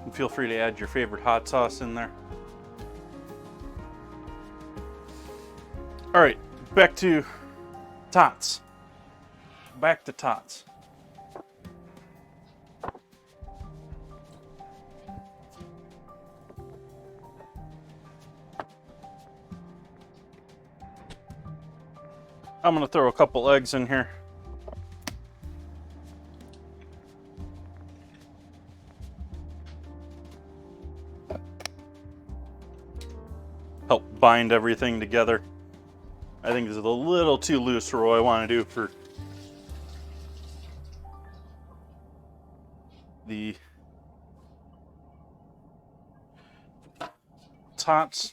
And feel free to add your favorite hot sauce in there. All right, back to Tots. Back to Tots. I'm gonna throw a couple eggs in here. Help bind everything together. I think this is a little too loose for what I want to do for the Tots.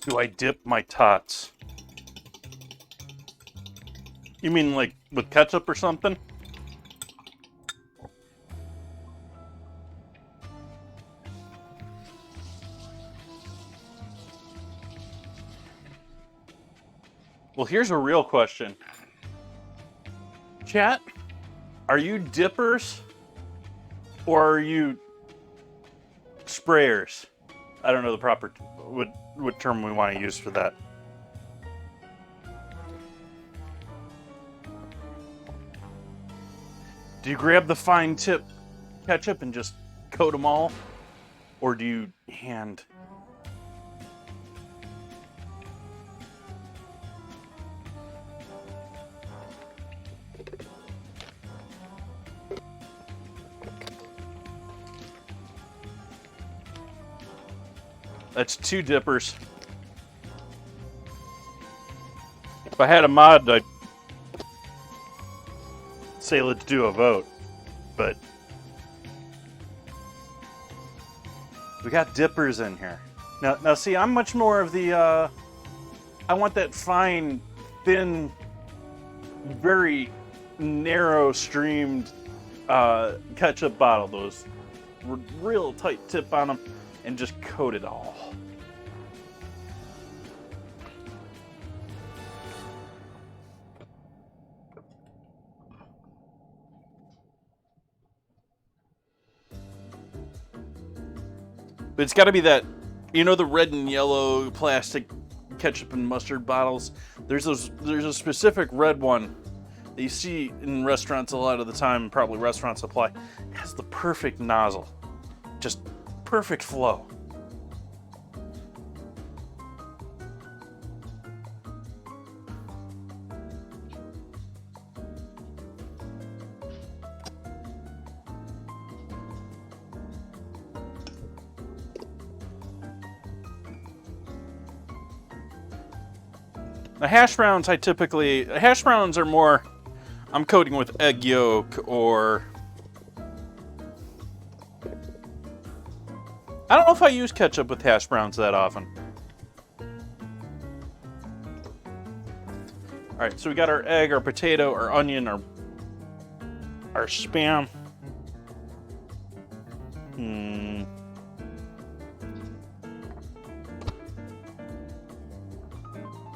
Do I dip my Tots? You mean like with ketchup or something? Well, here's a real question. Chat, are you dippers or are you sprayers? I don't know the proper what term we want to use for that. Do you grab the fine tip ketchup and just coat them all? Or do you hand? That's 2 dippers. If I had a mod, I'd say let's do a vote, but we got dippers in here. Now see, I'm much more of the, I want that fine, thin, very narrow streamed ketchup bottle, those real tight tip on them, and just coat it all. But it's got to be that, you know, the red and yellow plastic ketchup and mustard bottles. There's a specific red one that you see in restaurants a lot of the time, probably Restaurant Supply. It has the perfect nozzle, just perfect flow. The hash browns, hash browns are more, I'm coating with egg yolk, or I don't know if I use ketchup with hash browns that often. All right, so we got our egg, our potato, our onion, our Spam.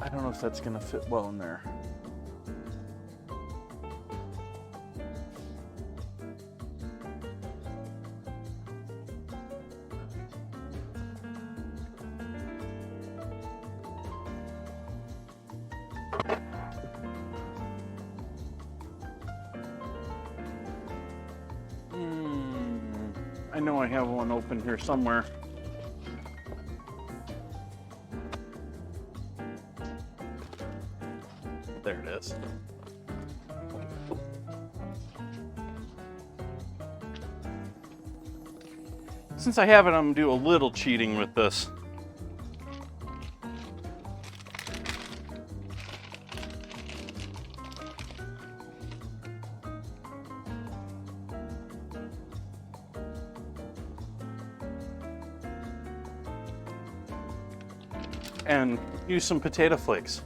I don't know if that's gonna fit well in there. I know I have one open here somewhere. There it is. Since I have it, I'm gonna do a little cheating with this. And use some potato flakes.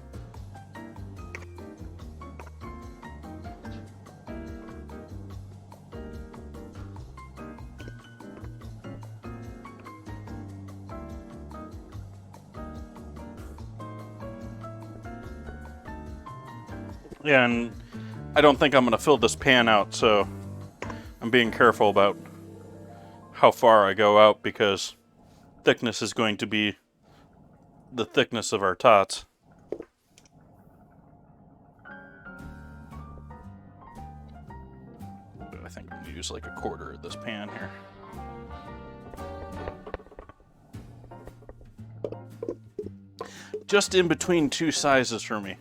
Yeah, and I don't think I'm going to fill this pan out, so I'm being careful about how far I go out because thickness is going to be the thickness of our tots. I think I'm going to use like a quarter of this pan here. Just in between two sizes for me.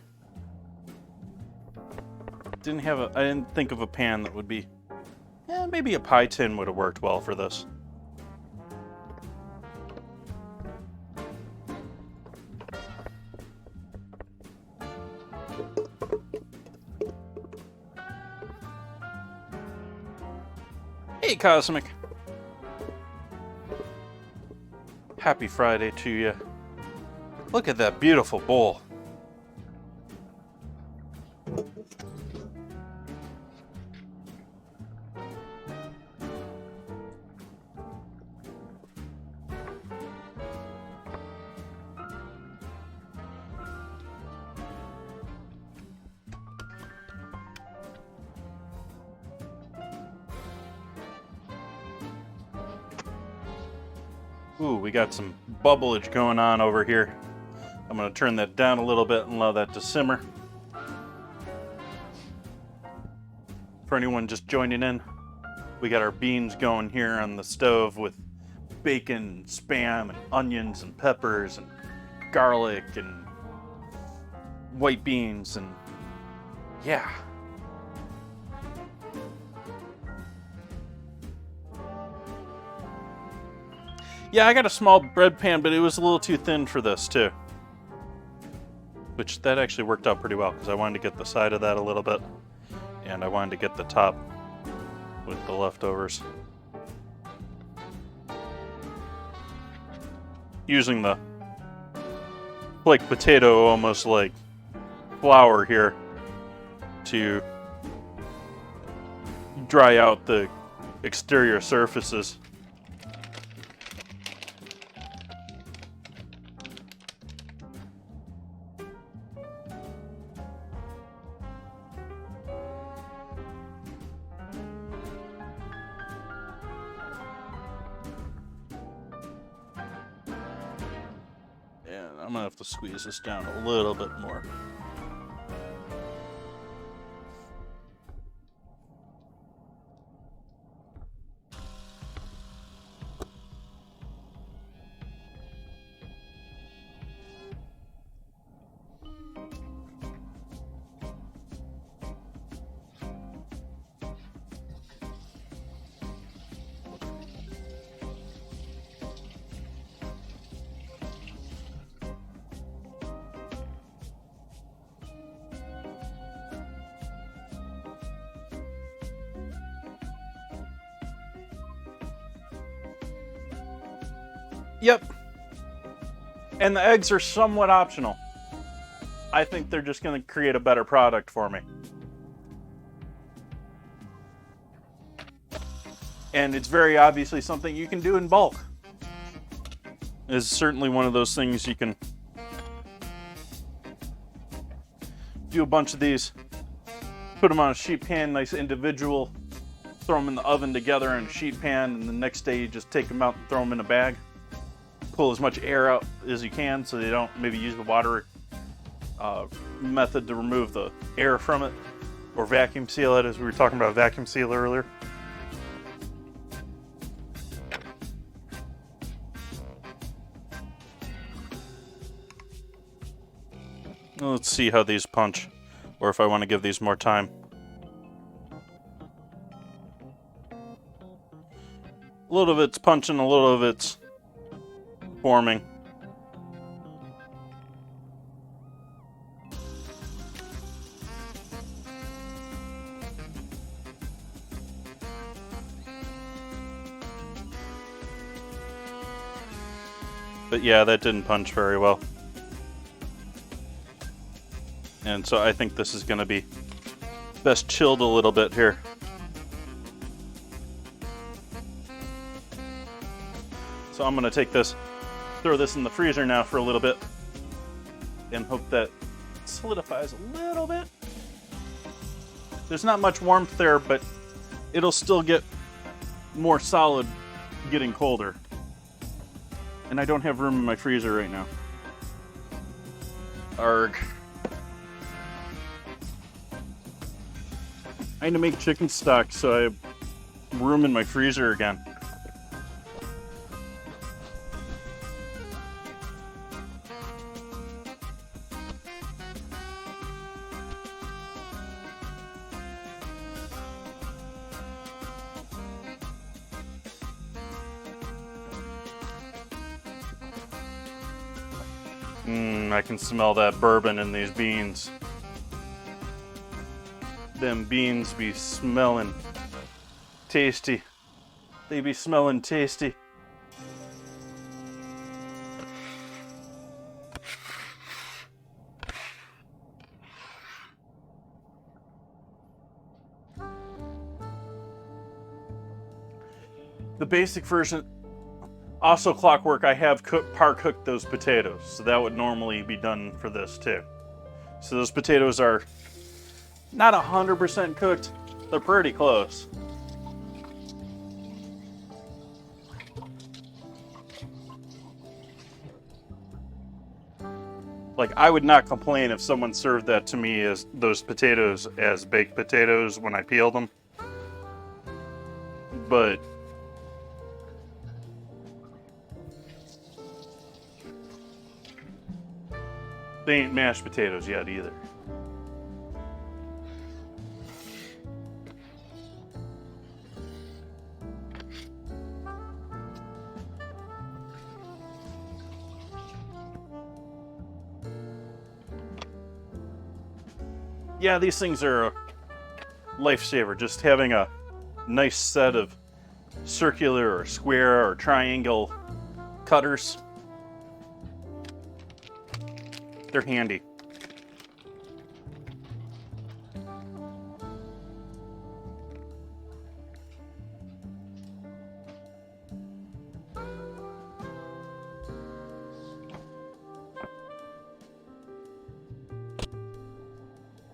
I didn't think of a pan that would be, maybe a pie tin would have worked well for this. Hey, Cosmic. Happy Friday to you. Look at that beautiful bowl. Ooh, we got some bubblage going on over here. I'm going to turn that down a little bit and allow that to simmer. For anyone just joining in, we got our beans going here on the stove with bacon, spam, and onions, and peppers, and garlic, and white beans, and yeah. Yeah, I got a small bread pan, but it was a little too thin for this too. Which that actually worked out pretty well because I wanted to get the side of that a little bit. And I wanted to get the top with the leftovers. Using the like potato, almost like flour here to dry out the exterior surfaces. I'm gonna have to squeeze this down a little bit more. Yep. And the eggs are somewhat optional. I think they're just going to create a better product for me. And it's very obviously something you can do in bulk. It's certainly one of those things you can do a bunch of these, put them on a sheet pan, nice individual, throw them in the oven together in a sheet pan, and the next day you just take them out and throw them in a bag. Pull as much air out as you can so they don't maybe use the water method to remove the air from it, or vacuum seal it, as we were talking about vacuum seal earlier. Let's see how these punch, or if I want to give these more time. A little of it's punching, a little of it's forming. But yeah, that didn't punch very well. And so I think this is going to be best chilled a little bit here. So I'm going to take this, throw this in the freezer now for a little bit, and hope that solidifies a little bit. There's not much warmth there, but it'll still get more solid getting colder. And I don't have room in my freezer right now. Arg. I need to make chicken stock so I have room in my freezer again. I can smell that bourbon in these beans. Them beans be smelling tasty. They be smelling tasty. The basic version, also clockwork, I have par cooked those potatoes, so that would normally be done for this too. So those potatoes are not 100% cooked, they're pretty close. Like, I would not complain if someone served that to me as those potatoes as baked potatoes when I peeled them. But they ain't mashed potatoes yet either. Yeah, these things are a lifesaver. Just having a nice set of circular or square or triangle cutters. They're handy.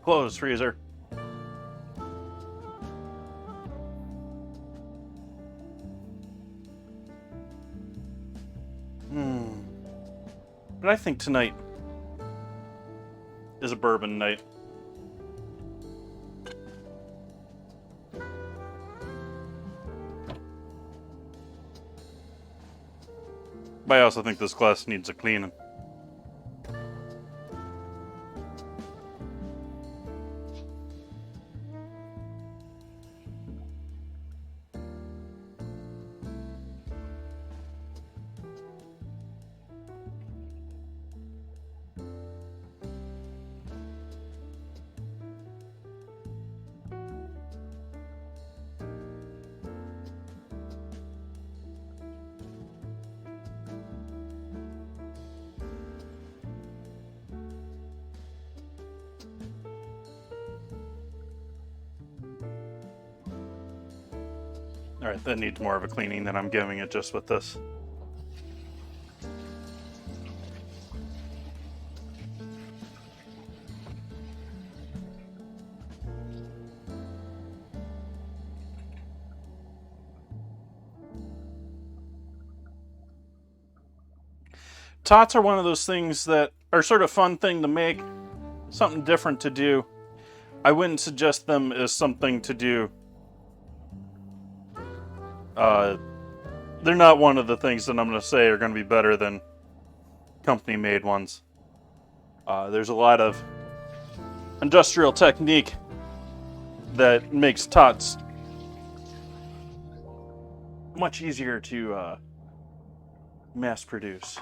Close freezer. But I think tonight is a bourbon night. But I also think this glass needs a cleaning. Alright, that needs more of a cleaning than I'm giving it just with this. Tots are one of those things that are sort of fun thing to make, something different to do. I wouldn't suggest them as something to do. They're not one of the things that I'm going to say are going to be better than company-made ones. There's a lot of industrial technique that makes Tots much easier to mass produce.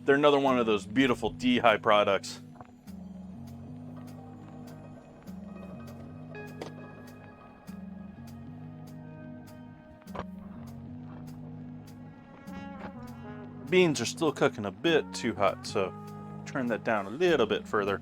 They're another one of those beautiful D-high products. Beans are still cooking a bit too hot, so turn that down a little bit further.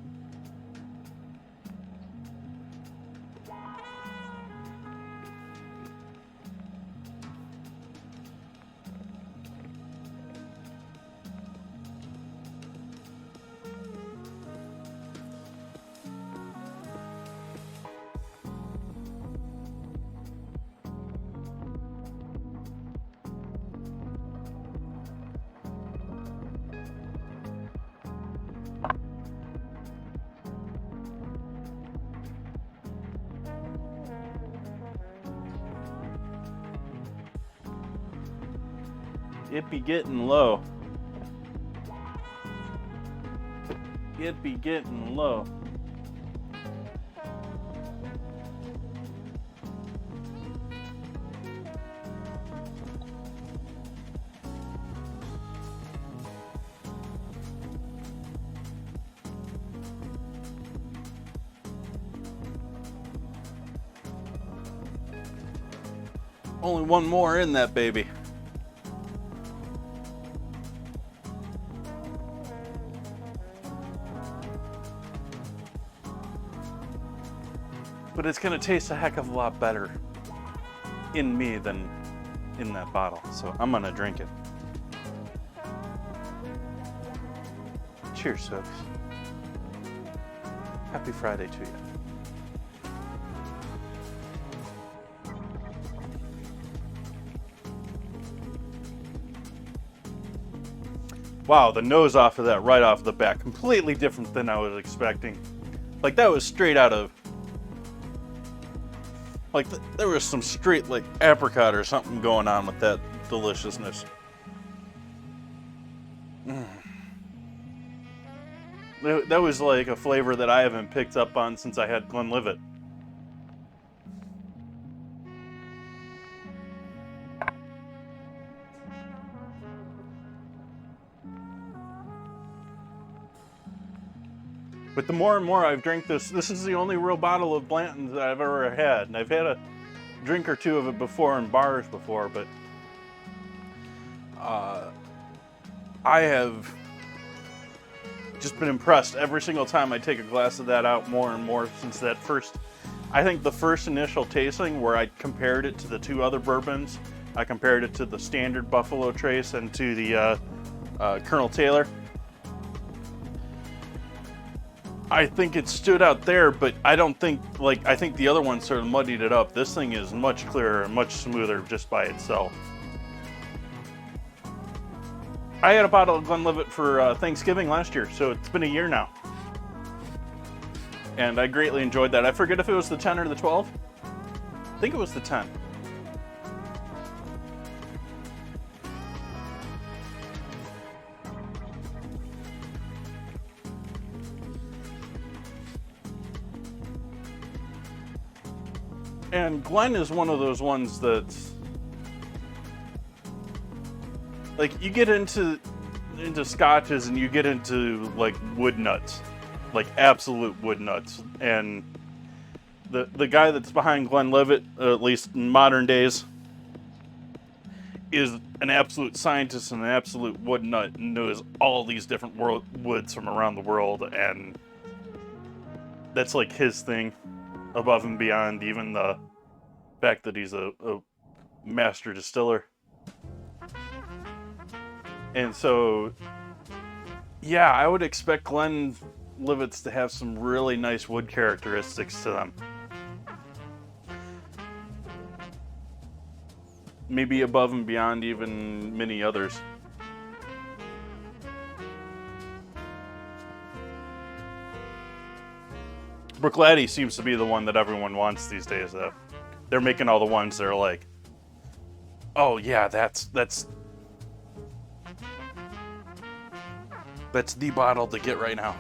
It be getting low. It be getting low. Only one more in that baby. But it's gonna taste a heck of a lot better in me than in that bottle. So I'm gonna drink it. Cheers, folks. Happy Friday to you. Wow, the nose off of that right off the bat. Completely different than I was expecting. Like that was straight out of... Like, there was some straight, like, apricot or something going on with that deliciousness. That was like a flavor that I haven't picked up on since I had Glenlivet. But the more and more I've drank this is the only real bottle of Blanton's that I've ever had. And I've had a drink or two of it before in bars before, but I have just been impressed every single time I take a glass of that out more and more since that first, I think the first initial tasting where I compared it to the two other bourbons. I compared it to the standard Buffalo Trace and to the Colonel Taylor. I think it stood out there, but I don't think, like, I think the other one sort of muddied it up. This thing is much clearer and much smoother just by itself. I had a bottle of Glenlivet for Thanksgiving last year, so it's been a year now. And I greatly enjoyed that. I forget if it was the 10 or the 12. I think it was the 10. And Glen is one of those ones that's like, you get into scotches and you get into like wood nuts, like absolute wood nuts. And the guy that's behind Glenlivet, at least in modern days, is an absolute scientist and an absolute wood nut and knows all these different woods from around the world, and that's like his thing, above and beyond even the fact that he's a master distiller. And so, yeah, I would expect Glenlivets to have some really nice wood characteristics to them. maybe above and beyond even many others. Brooklady seems to be the one that everyone wants these days, though. They're making all the ones that are like, oh yeah, that's the bottle to get right now.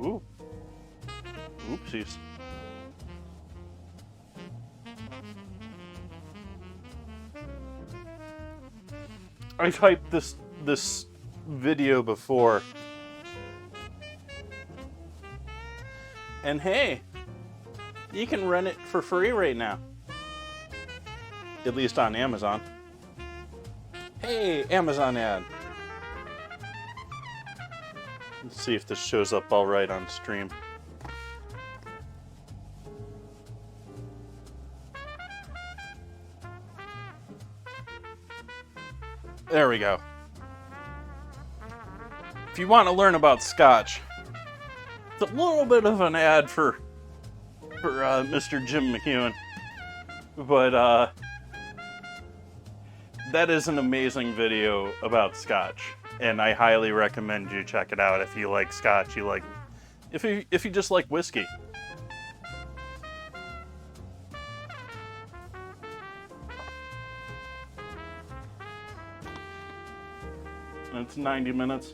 Ooh. Oopsies. I typed this video before. And hey, you can rent it for free right now. At least on Amazon. Hey, Amazon ad. Let's see if this shows up all right on stream. There we go. If you want to learn about Scotch, it's a little bit of an ad for Mr. Jim McEwen, but that is an amazing video about Scotch, and I highly recommend you check it out if you like Scotch. If you just like whiskey. It's 90 minutes.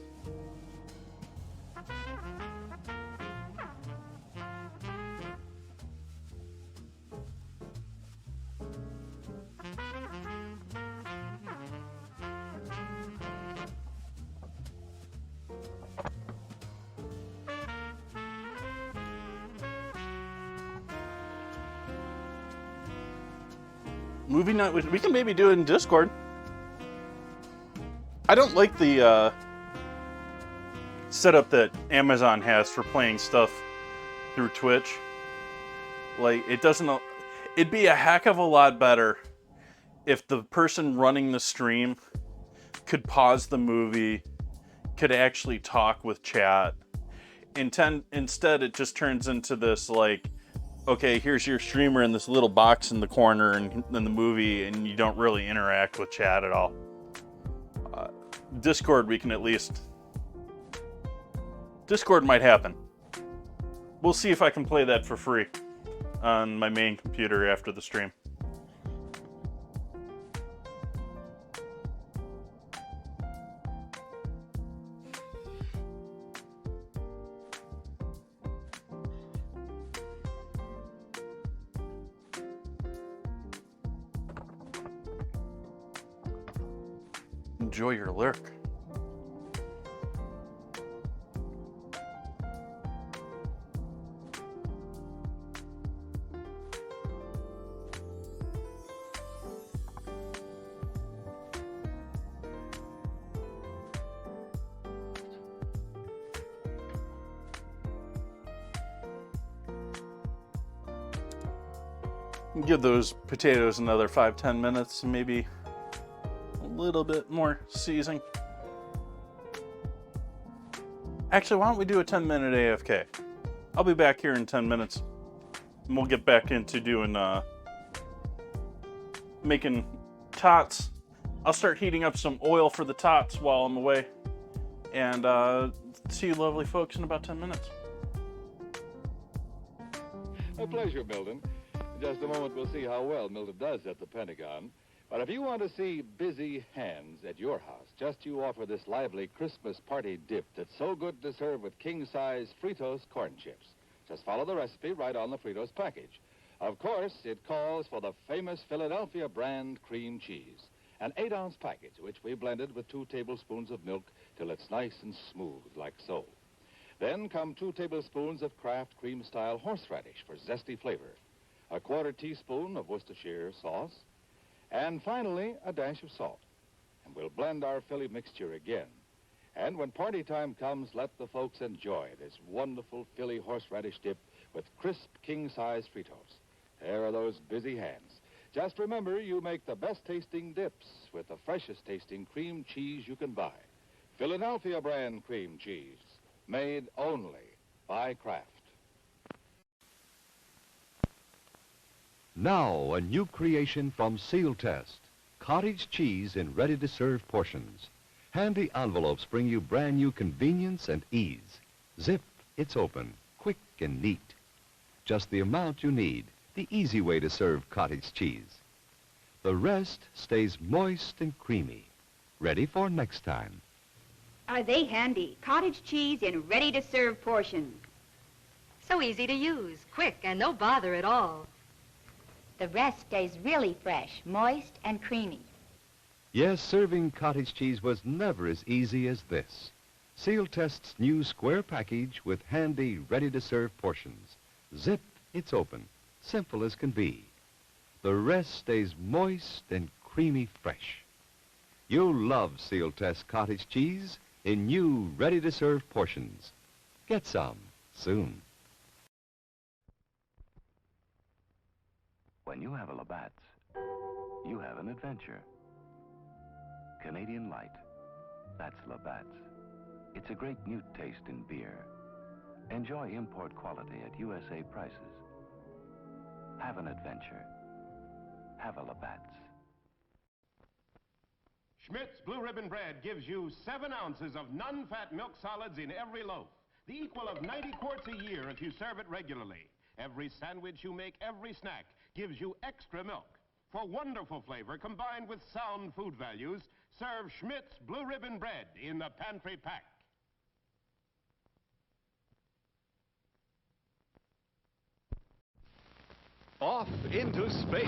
Movie night, we can maybe do it in Discord. I don't like the setup that Amazon has for playing stuff through Twitch. Like, it'd be a heck of a lot better if the person running the stream could pause the movie, could actually talk with chat. Instead, it just turns into this, like, okay, here's your streamer in this little box in the corner in the movie, and you don't really interact with chat at all. Discord, we can at least... Discord might happen. We'll see if I can play that for free on my main computer after the stream. Enjoy your lurk. Give those potatoes another 5-10 minutes, maybe a little bit more seasoning. Actually, why don't we do a 10-minute AFK? I'll be back here in 10 minutes, and we'll get back into doing making tots. I'll start heating up some oil for the tots while I'm away, and see you lovely folks in about 10 minutes.
A pleasure, Milton. In just a moment, we'll see how well Milton does at the Pentagon. But if you want to see busy hands at your house, just you offer this lively Christmas party dip that's so good to serve with king-size Fritos corn chips. Just follow the recipe right on the Fritos package. Of course, it calls for the famous Philadelphia brand cream cheese, an 8-ounce package, which we blended with 2 tablespoons of milk till it's nice and smooth, like so. Then come 2 tablespoons of Kraft cream-style horseradish for zesty flavor. a quarter teaspoon of Worcestershire sauce, and finally a dash of salt. And we'll blend our Philly mixture again. And when party time comes, let the folks enjoy this wonderful Philly horseradish dip with crisp king-size Fritos. There are those busy hands. Just remember, you make the best-tasting dips with the freshest-tasting cream cheese you can buy. Philadelphia brand cream cheese, made only by Kraft.
Now, a new creation from Seal Test. Cottage cheese in ready-to-serve portions. Handy envelopes bring you brand new convenience and ease. Zip, it's open, quick and neat. Just the amount you need, the easy way to serve cottage cheese. The rest stays moist and creamy, ready for next time.
Are they handy? Cottage cheese in ready-to-serve portions.
So easy to use, quick, and no bother at all.
The rest stays really fresh, moist, and creamy.
Yes, serving cottage cheese was never as easy as this. Seal Test's new square package with handy, ready-to-serve portions. Zip, it's open, simple as can be. The rest stays moist and creamy fresh. You'll love Seal Test cottage cheese in new, ready-to-serve portions. Get some soon.
When you have a Labatt's, you have an adventure. Canadian Light, that's Labatt's. It's a great new taste in beer. Enjoy import quality at USA prices. Have an adventure. Have a Labatt's.
Schmidt's Blue Ribbon Bread gives you 7 ounces of non-fat milk solids in every loaf, the equal of 90 quarts a year if you serve it regularly. Every sandwich you make, every snack, gives you extra milk. For wonderful flavor combined with sound food values, serve Schmidt's Blue Ribbon Bread in the pantry pack.
Off into space.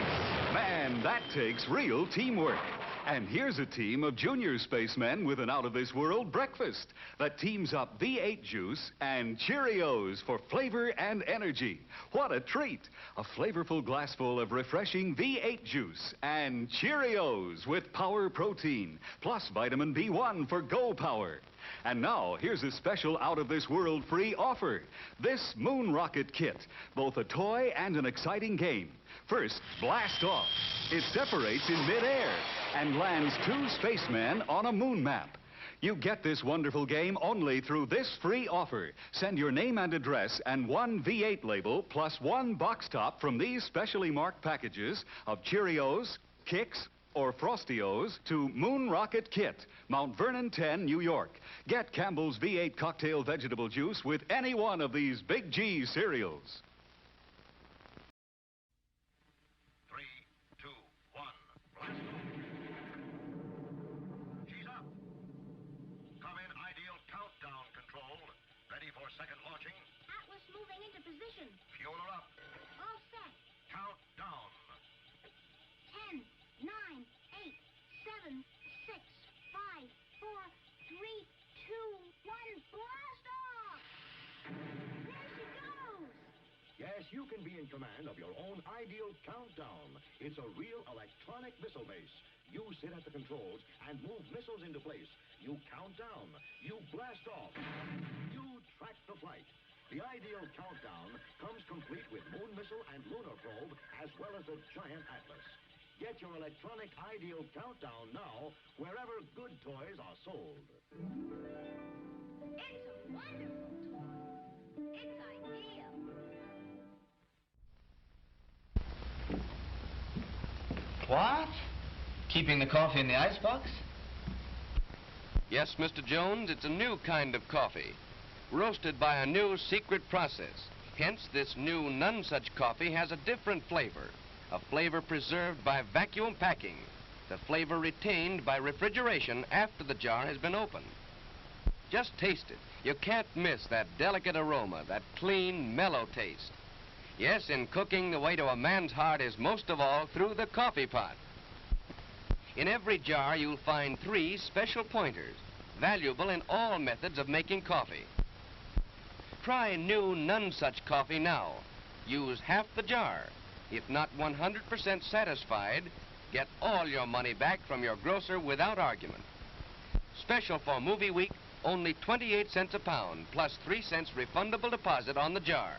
Man, that takes real teamwork. And here's a team of junior spacemen with an out-of-this-world breakfast that teams up V8 juice and Cheerios for flavor and energy. What a treat! A flavorful glassful of refreshing V8 juice and Cheerios with power protein, plus vitamin B1 for Go Power. And now, here's a special out-of-this-world free offer. This Moon Rocket Kit, both a toy and an exciting game. First, blast off. It separates in midair and lands 2 spacemen on a moon map. You get this wonderful game only through this free offer. Send your name and address and 1 V8 label plus 1 box top from these specially marked packages of Cheerios, Kix, or Frostios to Moon Rocket Kit, Mount Vernon 10, New York. Get Campbell's V8 cocktail vegetable juice with any one of these Big G cereals.
3, 2, 1, blast off. She's up. Come in ideal countdown control. Ready for second launching.
Atlas moving into position.
Fuel her up.
All set.
Countdown.
10, 9, 8, 7, 6, 5, 4, 3, 2, 1, blast off! There she goes!
Yes, you can be in command of your own ideal countdown. It's a real electronic missile base. You sit at the controls and move missiles into place. You count down. You blast off. You track the flight. The ideal countdown comes complete with moon missile and lunar probe, as well as a giant Atlas. Get your electronic ideal countdown now, wherever good toys are sold.
It's a wonderful toy. It's ideal.
What? Keeping the coffee in the icebox?
Yes, Mr. Jones, it's a new kind of coffee, roasted by a new secret process. Hence, this new none such coffee has a different flavor. A flavor preserved by vacuum packing. The flavor retained by refrigeration after the jar has been opened. Just taste it. You can't miss that delicate aroma, that clean, mellow taste. Yes, in cooking, the way to a man's heart is most of all through the coffee pot. In every jar, you'll find 3 special pointers, valuable in all methods of making coffee. Try new none such coffee now. Use half the jar. If not 100% satisfied, get all your money back from your grocer without argument. Special for movie week, only 28 cents a pound, plus 3 cents refundable deposit on the jar.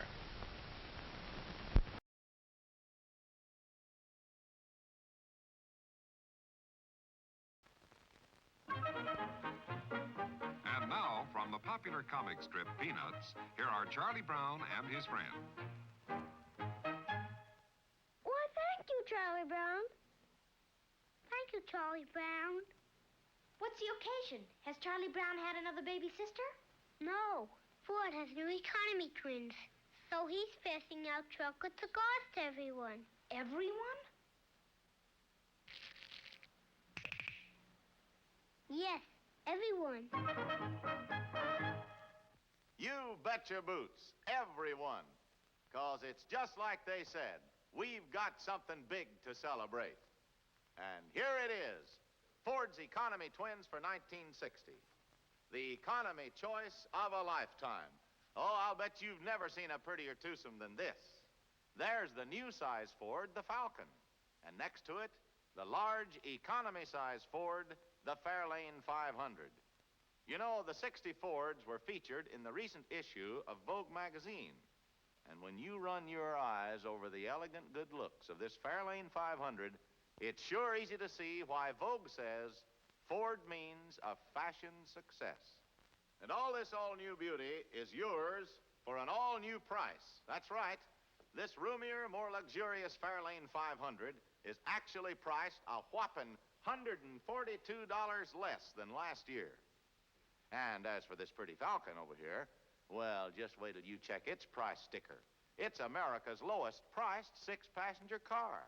And now, from the popular comic strip Peanuts, here are Charlie Brown and his friend.
Why, thank you, Charlie Brown. Thank you, Charlie Brown. What's the occasion? Has Charlie Brown had another baby sister? No. Ford has new economy twins. So he's passing out chocolate cigars to everyone. Everyone? Yes, everyone.
You bet your boots, everyone. 'Cause it's just like they said. We've got something big to celebrate. And here it is, Ford's Economy Twins for 1960. The economy choice of a lifetime. Oh, I'll bet you've never seen a prettier twosome than this. There's the new size Ford, the Falcon. And next to it, the large economy size Ford, the Fairlane 500. You know, the 60 Fords were featured in the recent issue of Vogue magazine. And when you run your eyes over the elegant good looks of this Fairlane 500, it's sure easy to see why Vogue says Ford means a fashion success. And all this all-new beauty is yours for an all-new price. That's right. This roomier, more luxurious Fairlane 500 is actually priced a whopping $142 less than last year. And as for this pretty Falcon over here, well, just wait till you check its price sticker. It's America's lowest priced six-passenger car.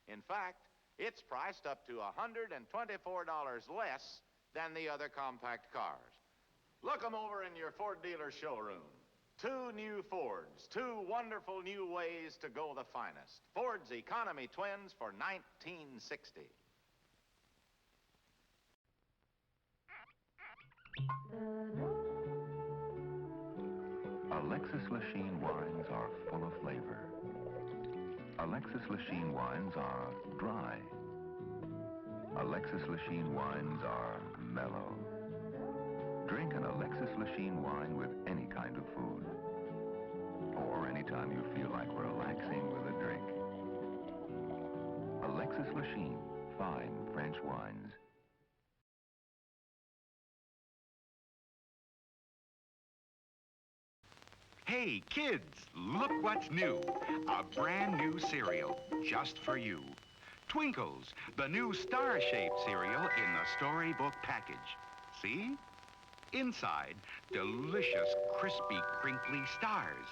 In fact, it's priced up to $124 less than the other compact cars. Look them over in your Ford dealer showroom. Two new Fords, two wonderful new ways to go the finest. Ford's Economy Twins for 1960.
Alexis Lachine wines are full of flavor. Alexis Lachine wines are dry. Alexis Lachine wines are mellow. Drink an Alexis Lachine wine with any kind of food. Or anytime you feel like relaxing with a drink. Alexis Lachine, fine French wines.
Hey, kids, look what's new. A brand new cereal just for you. Twinkles, the new star-shaped cereal in the storybook package. See? Inside, delicious, crispy, crinkly stars.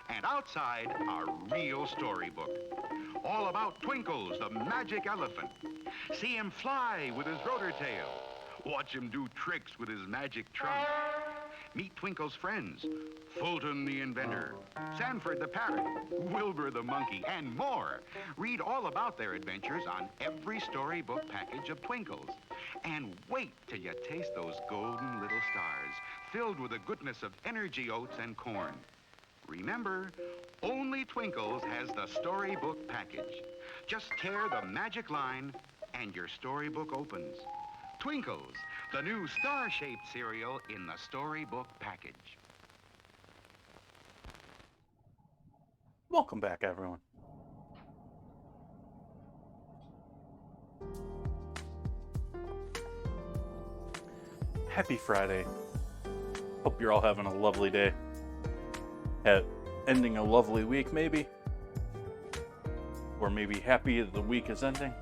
And outside, a real storybook. All about Twinkles, the magic elephant. See him fly with his rotor tail. Watch him do tricks with his magic trunk. Meet Twinkle's friends, Fulton the inventor, Sanford the parrot, Wilbur the monkey, and more. Read all about their adventures on every storybook package of Twinkles. And wait till you taste those golden little stars, filled with the goodness of energy oats and corn. Remember, only Twinkles has the storybook package. Just tear the magic line and your storybook opens. Twinkles, the new star-shaped cereal in the storybook package.
Welcome back, everyone. Happy Friday. Hope you're all having a lovely day. Ending a lovely week, maybe. Or maybe happy that the week is ending.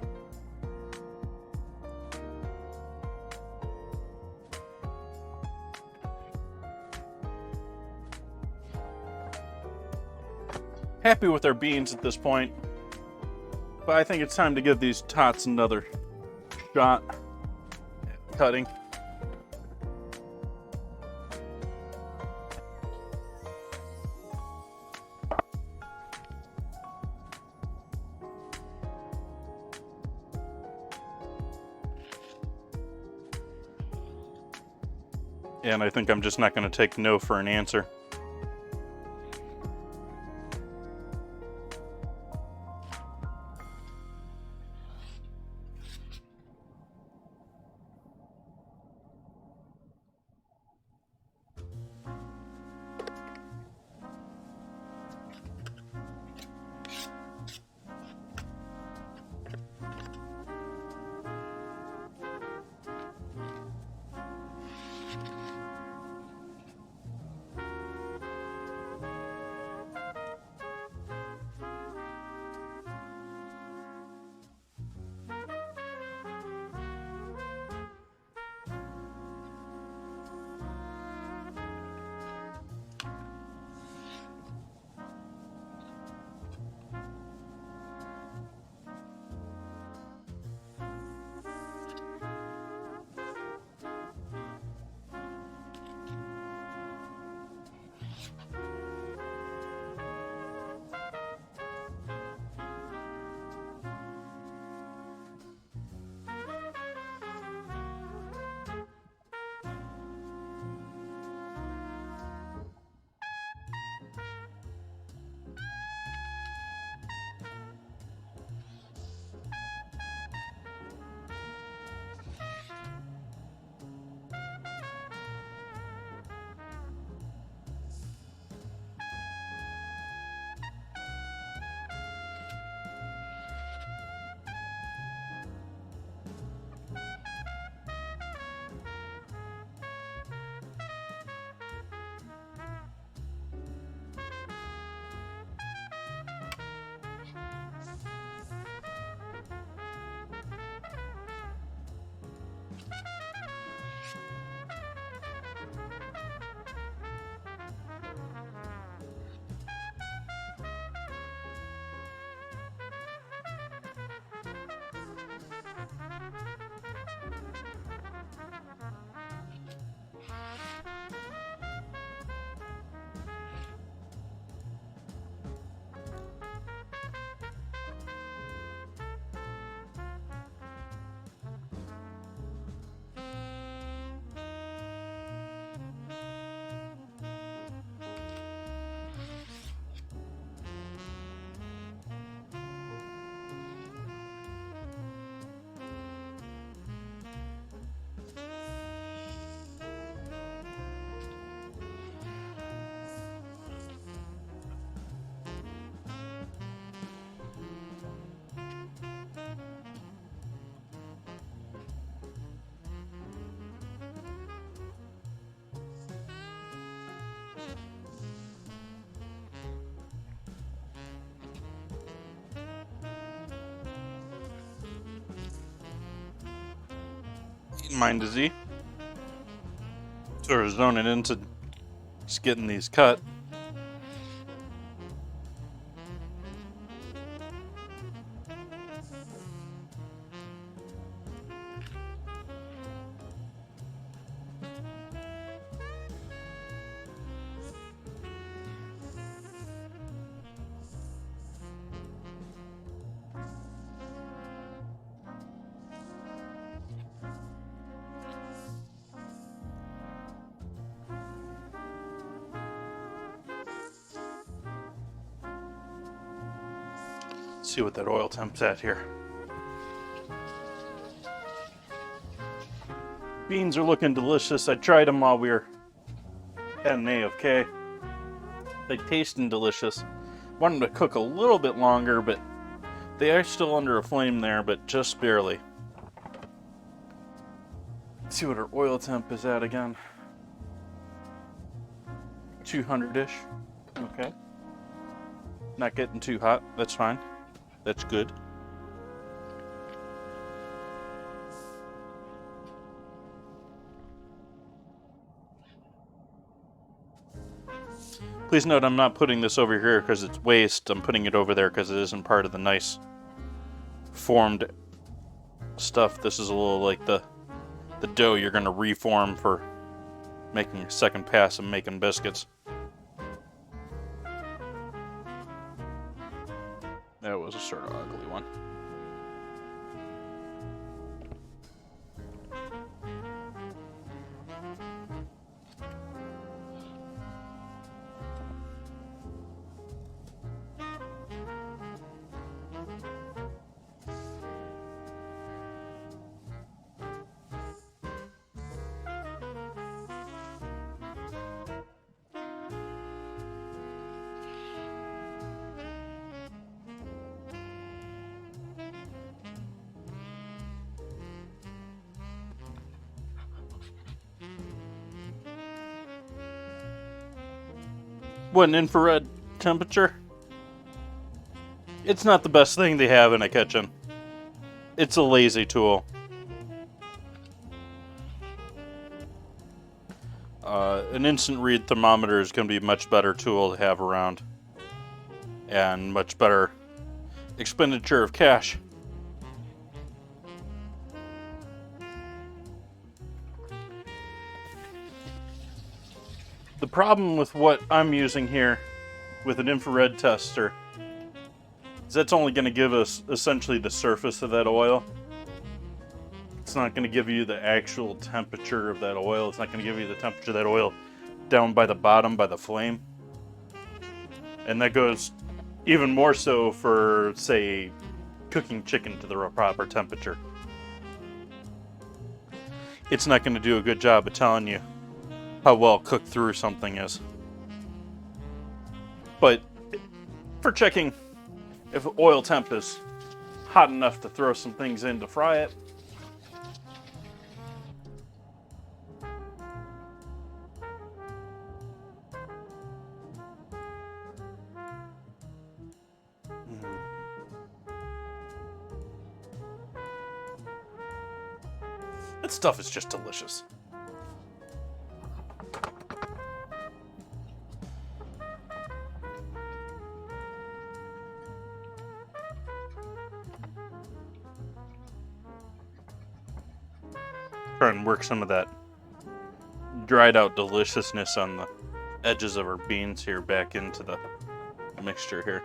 Happy with our beans at this point, but I think it's time to give these tots another shot at cutting. And I think I'm just not going to take no for an answer. Mind is Z. Sort of zoning into just getting these cut. See what that oil temp's at here. Beans are looking delicious. I tried them while we were at an AFK. They tasting delicious. Want them to cook a little bit longer, but they are still under a flame there, but just barely. Let's see what our oil temp is at again. 200-ish. Okay. Not getting too hot. That's fine. That's good. Please note I'm not putting this over here because it's waste. I'm putting it over there because it isn't part of the nice formed stuff. This is a little like the dough you're going to reform for making a second pass and making biscuits. That was a sort of ugly one. What, an infrared temperature? It's not the best thing they have in a kitchen. It's a lazy tool. An instant read thermometer is going to be a much better tool to have around. And much better expenditure of cash. The problem with what I'm using here with an infrared tester is that's only going to give us essentially the surface of that oil. It's not going to give you the actual temperature of that oil. It's not going to give you the temperature of that oil down by the bottom by the flame. And that goes even more so for, say, cooking chicken to the proper temperature. It's not going to do a good job of telling you how well cooked through something is. But for checking if oil temp is hot enough to throw some things in to fry it, that stuff is just delicious. Try and work some of that dried out deliciousness on the edges of our beans here back into the mixture here.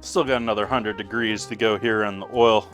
Still got another 100 degrees to go here on the oil.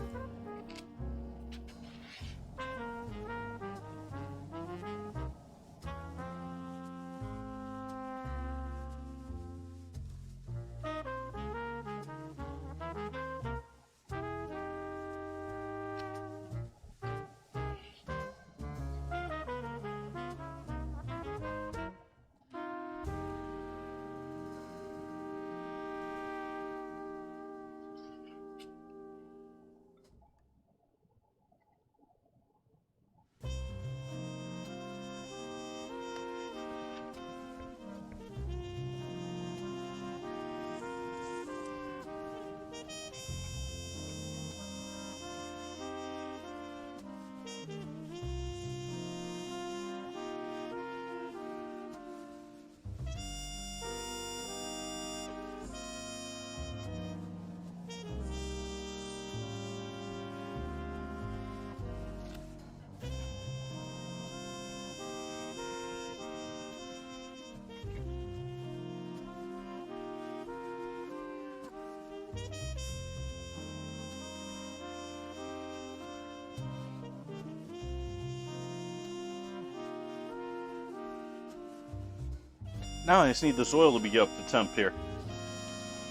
Now I just need this oil to be up to temp here,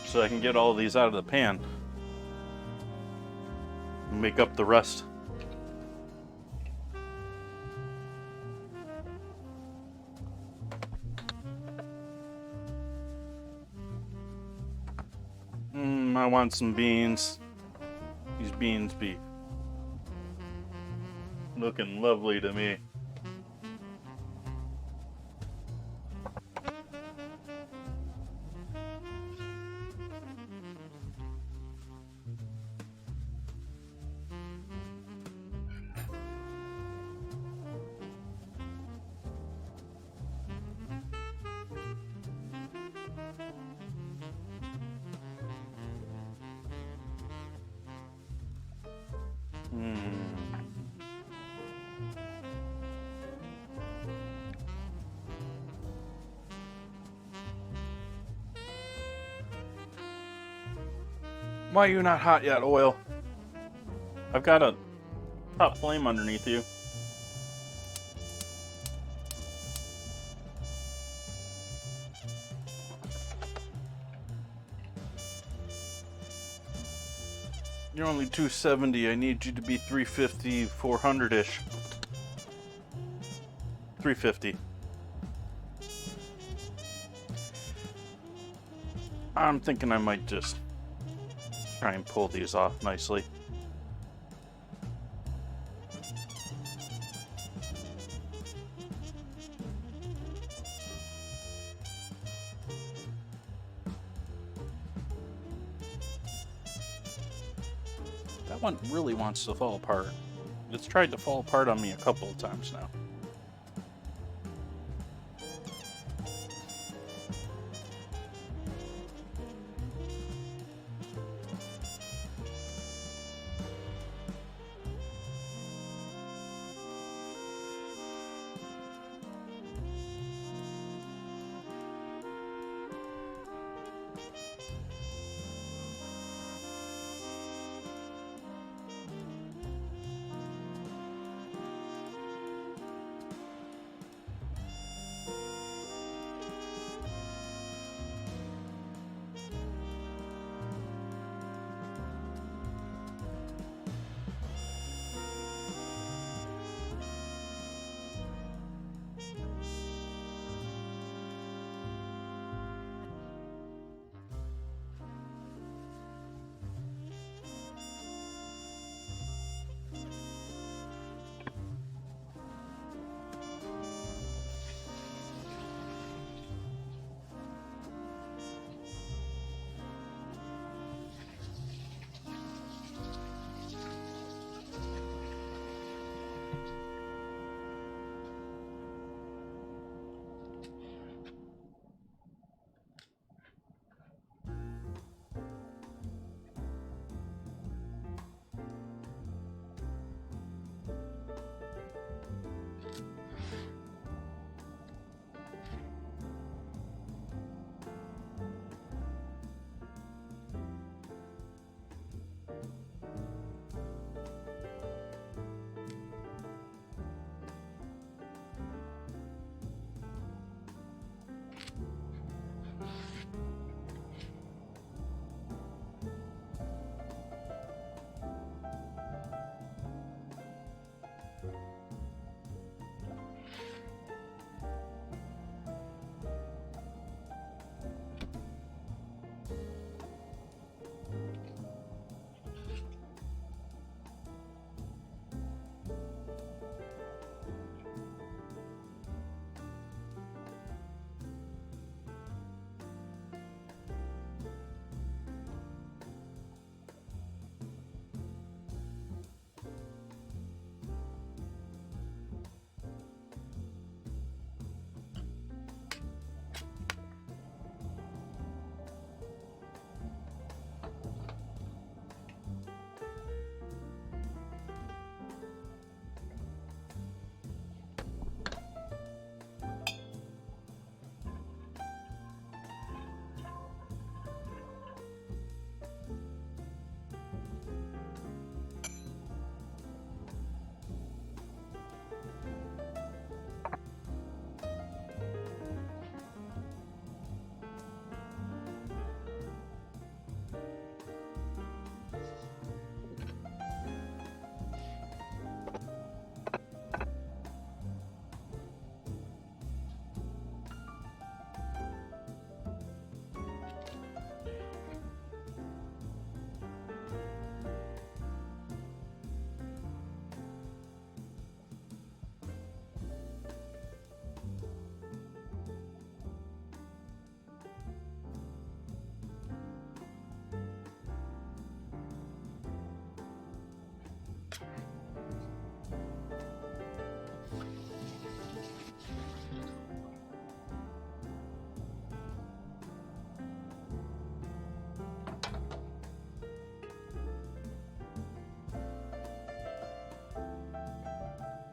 so I can get all of these out of the pan and make up the rest. I want some beans. These beans be looking lovely to me. Why are you not hot yet, oil? I've got a top flame underneath you. You're only 270. I need you to be 350, 400-ish. 350. I'm thinking I might just try and pull these off nicely. That one really wants to fall apart. It's tried to fall apart on me a couple of times now.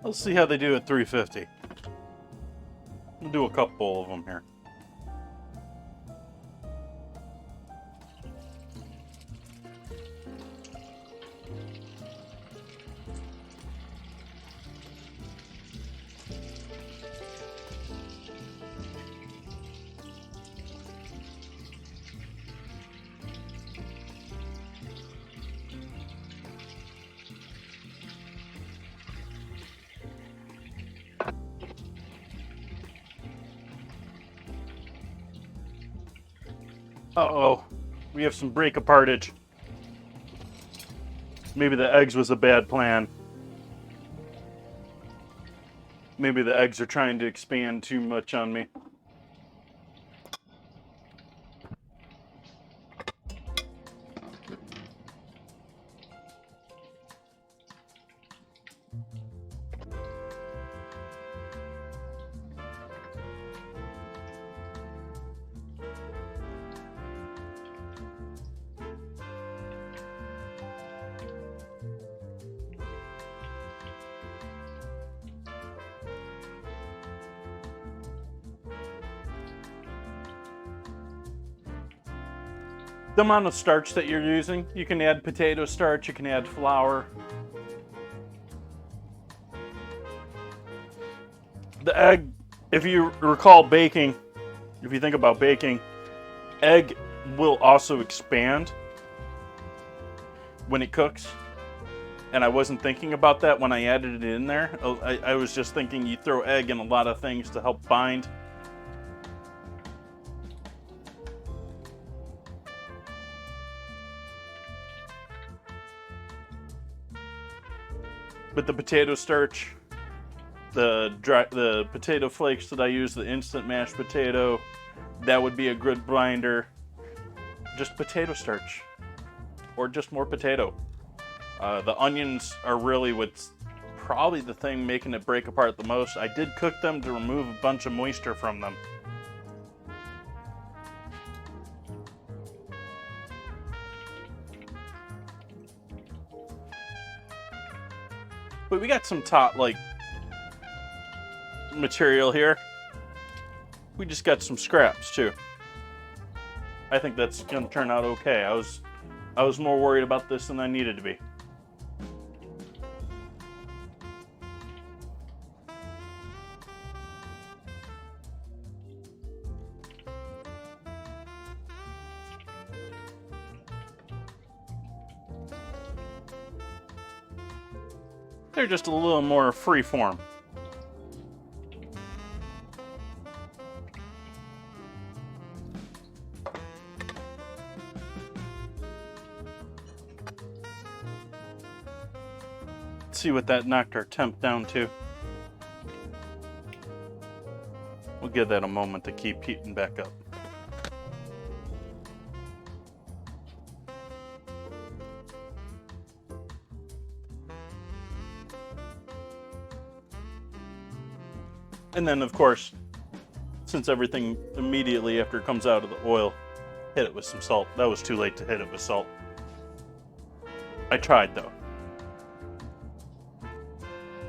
Let's see how they do at 350. We'll do a couple of them here. Uh-oh. We have some break apartage. Maybe the eggs was a bad plan. Maybe the eggs are trying to expand too much on me. The amount of starch that you're using, you can add potato starch, you can add flour. The egg, if you recall baking, if you think about baking, egg will also expand when it cooks. And I wasn't thinking about that when I added it in there. I was just thinking you throw egg in a lot of things to help bind. But the potato starch, the potato flakes that I use, the instant mashed potato, that would be a good binder. Just potato starch, or just more potato. The onions are really what's probably the thing making it break apart the most. I did cook them to remove a bunch of moisture from them. But we got some top material here. We just got some scraps too. I think that's gonna turn out okay. I was more worried about this than I needed to be. They're just a little more free form. Let's see what that knocked our temp down to. We'll give that a moment to keep heating back up. And then, of course, since everything immediately after it comes out of the oil, hit it with some salt. That was too late to hit it with salt. I tried, though.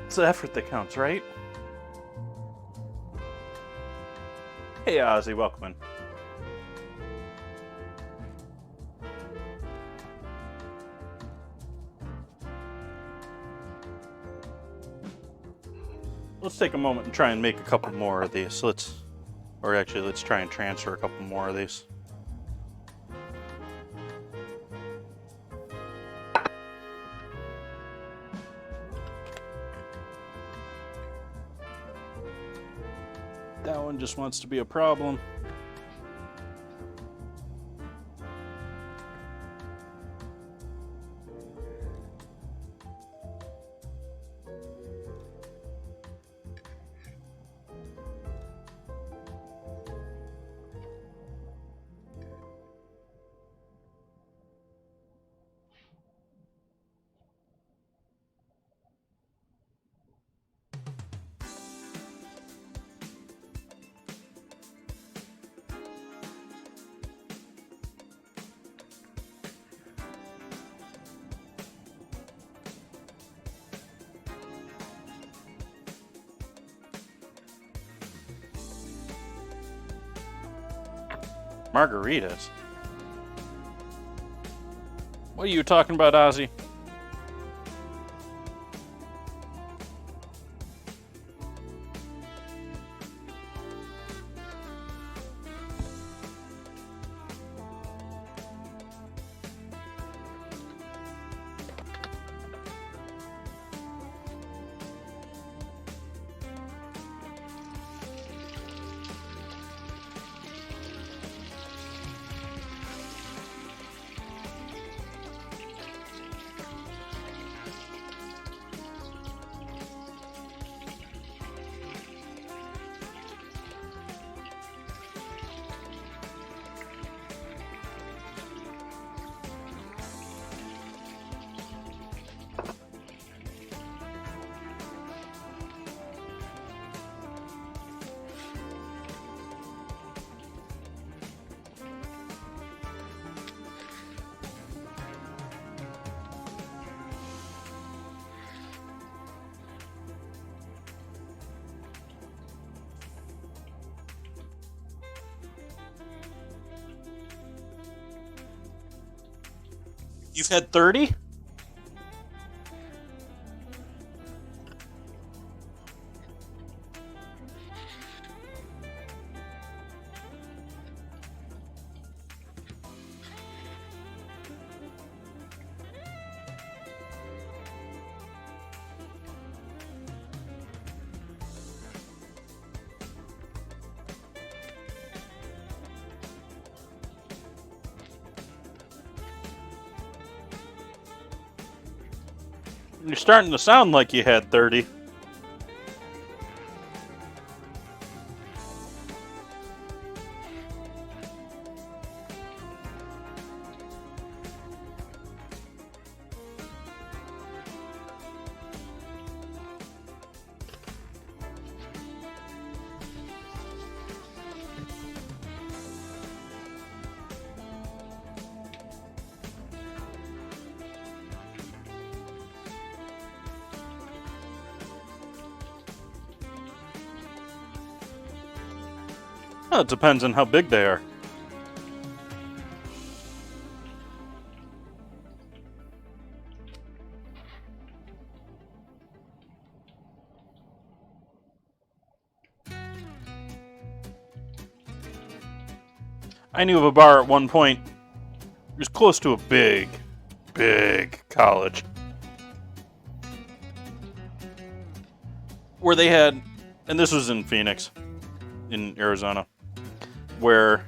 It's the effort that counts, right? Hey, Ozzy, welcome in. Let's take a moment and try and make a couple more of these. Let's try and transfer a couple more of these. That one just wants to be a problem. Margaritas? What are you talking about, Ozzy? You've had 30? You're starting to sound like you had 30. Well, it depends on how big they are. I knew of a bar at one point. It was close to a big college. Where they had, and this was in Phoenix, in Arizona, where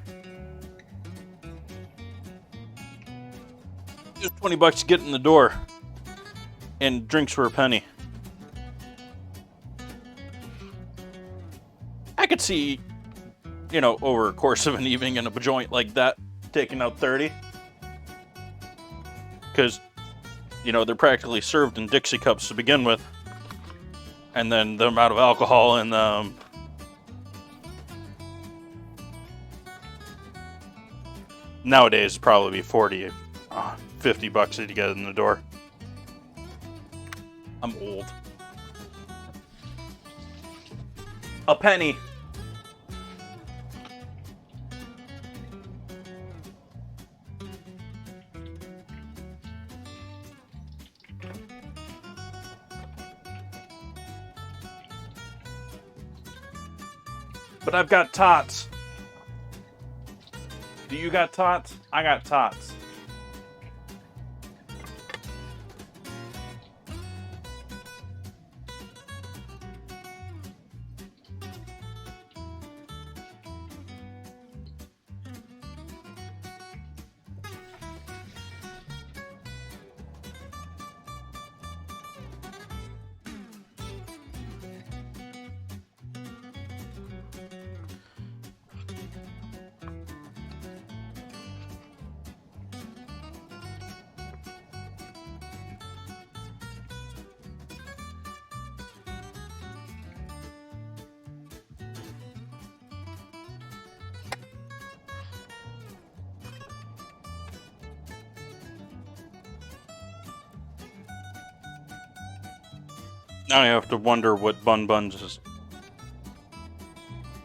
it was $20 to get in the door, and drinks were a penny. I could see, you know, over a course of an evening in a joint like that, taking out 30. Because, you know, they're practically served in Dixie cups to begin with. And then the amount of alcohol in them. Nowadays, it'd probably be 40, $50 to get in the door. I'm old. A penny. But I've got Tots. Do you got Tots? I got Tots. Now I have to wonder what Bun Buns is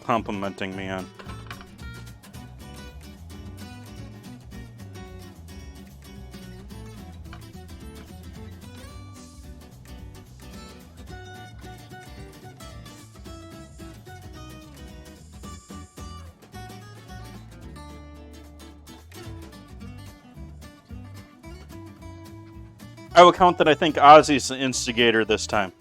complimenting me on. I will count that I think Ozzy's the instigator this time.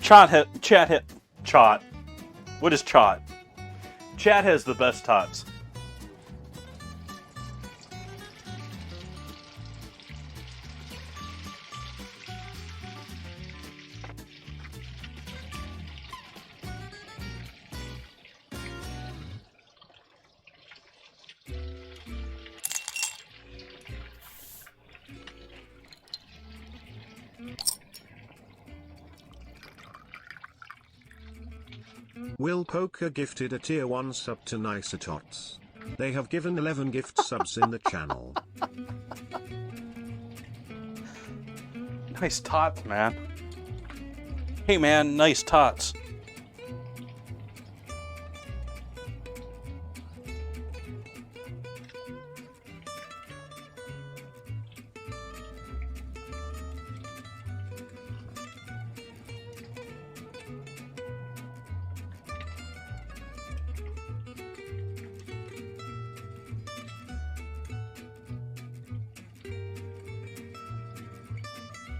Chot. What is Chot? Chat has the best tots.
Will Poker gifted a tier 1 sub to Tots. They have given 11 gift subs in the channel.
Nice tots, man. Hey, man, nice tots.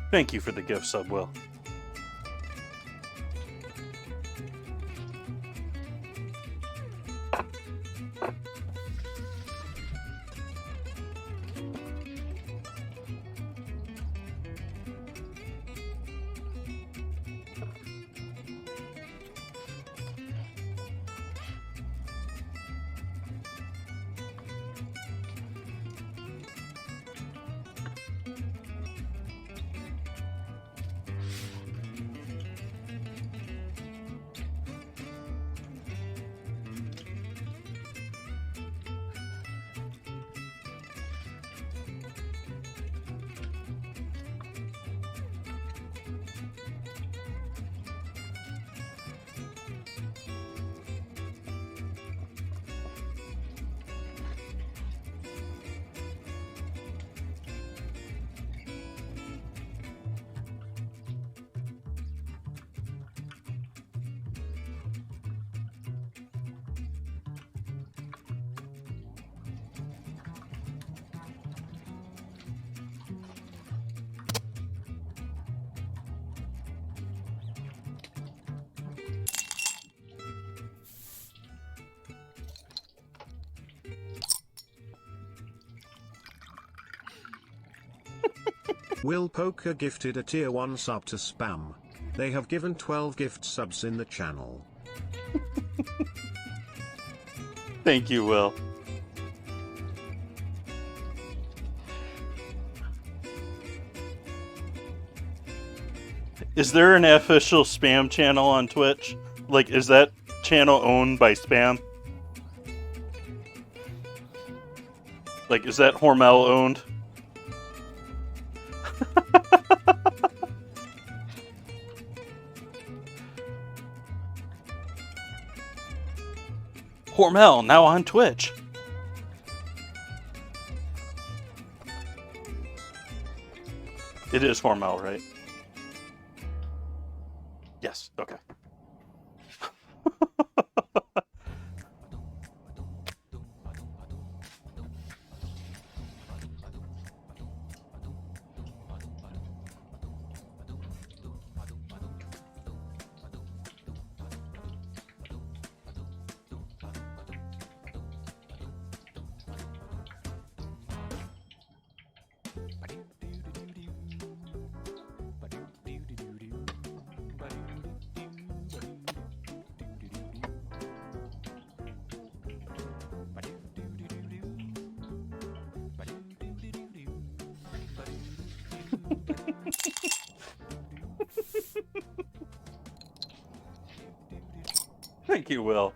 Thank you for the gift sub, Will.
Will Poker gifted a tier 1 sub to Spam. They have given 12 gift subs in the channel.
Thank you, Will. Is there an official Spam channel on Twitch? Like, is that channel owned by Spam? Like, is that Hormel owned? Hormel, now on Twitch. It is Hormel, right? Yes, okay. Thank you, Will.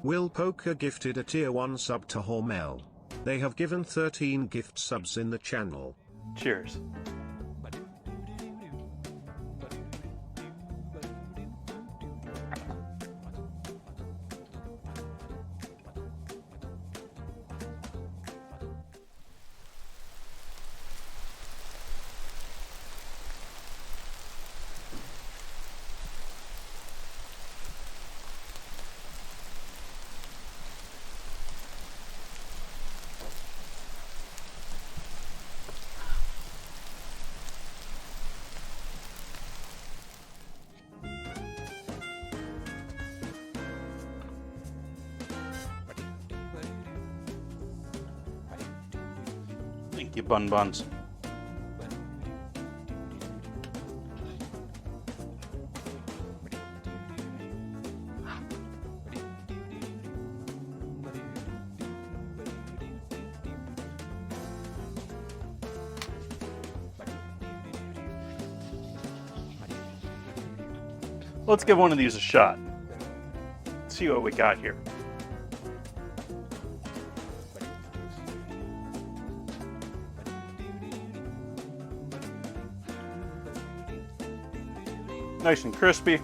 Will Poker gifted a tier 1 sub to Hormel. They have given 13 gift subs in the channel.
Cheers. Thank you, Bun Buns. Let's give one of these a shot. See what we got here. Nice and crispy.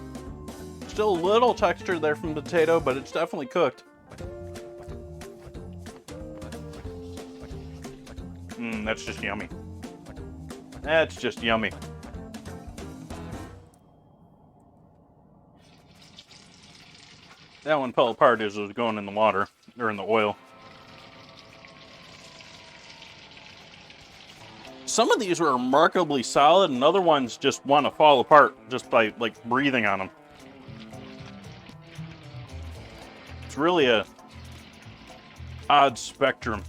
Still a little texture there from the potato, but it's definitely cooked. That's just yummy. That's just yummy. That one fell apart as it was going in the water, or in the oil. Some of these were remarkably solid, and other ones just want to fall apart just by, like, breathing on them. It's really a odd spectrum.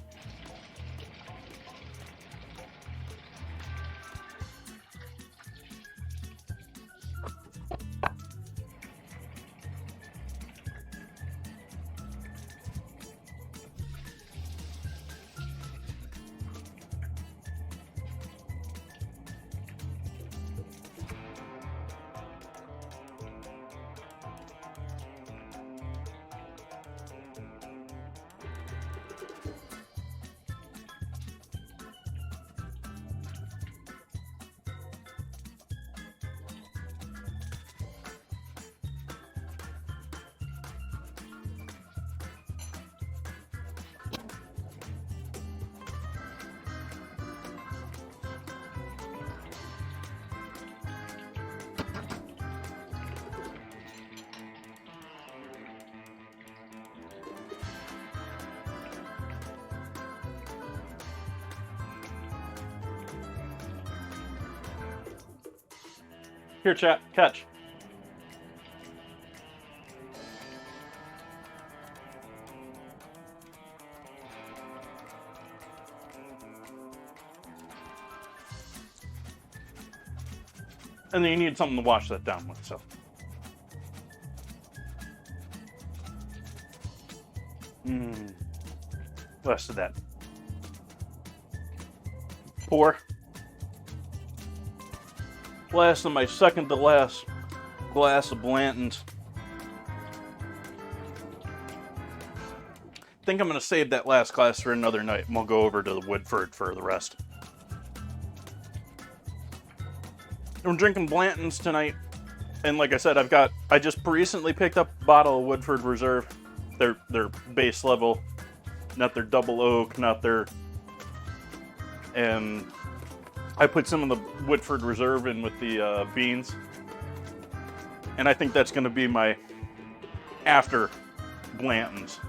Here, chat, catch. And then you need something to wash that down with, so. Less of that. Pour. Last of my second to last glass of Blanton's. I think I'm going to save that last glass for another night, and we'll go over to the Woodford for the rest. I'm drinking Blanton's tonight, and like I said, I just recently picked up a bottle of Woodford Reserve. Their base level, not their double oak, not their, and I put some of the Woodford Reserve in with the beans, and I think that's going to be my after Blanton's.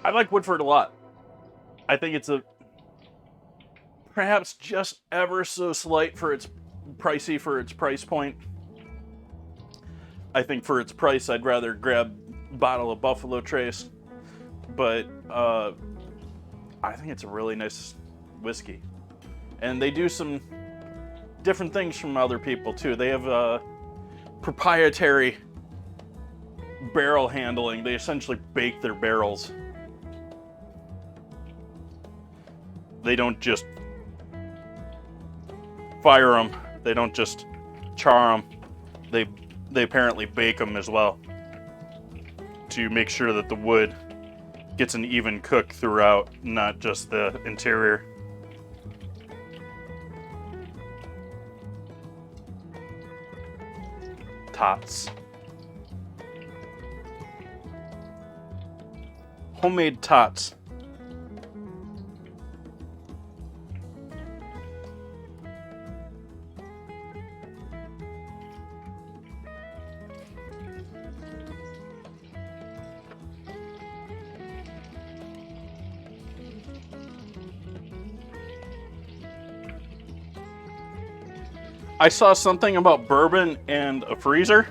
I like Woodford a lot. I think it's perhaps just ever so slight for its pricey for its price point. I think for its price, I'd rather grab a bottle of Buffalo Trace, but I think it's a really nice whiskey. And they do some different things from other people too. They have proprietary barrel handling. They essentially bake their barrels. They don't just fire them. They don't just char them. They apparently bake them as well to make sure that the wood gets an even cook throughout, not just the interior. Tots. Homemade tots. I saw something about bourbon and a freezer.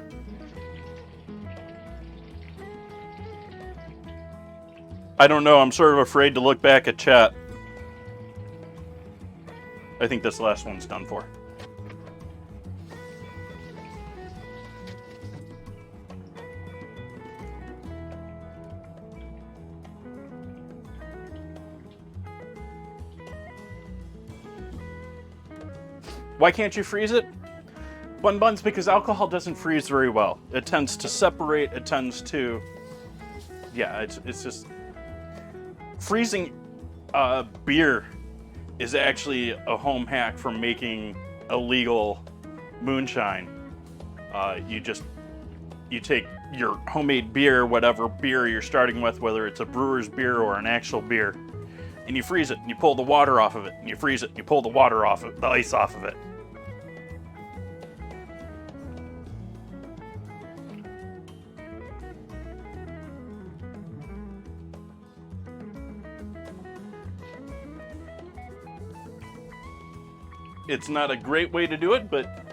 I don't know. I'm sort of afraid to look back at chat. I think this last one's done for. Why can't you freeze it? Buns, because alcohol doesn't freeze very well. It tends to separate, it tends to... Yeah, it's just... Freezing beer is actually a home hack for making illegal moonshine. You take your homemade beer, whatever beer you're starting with, whether it's a brewer's beer or an actual beer, and you freeze it, and you pull the water off of it, and you freeze it, and you pull the water off of the ice off of it. It's not a great way to do it, but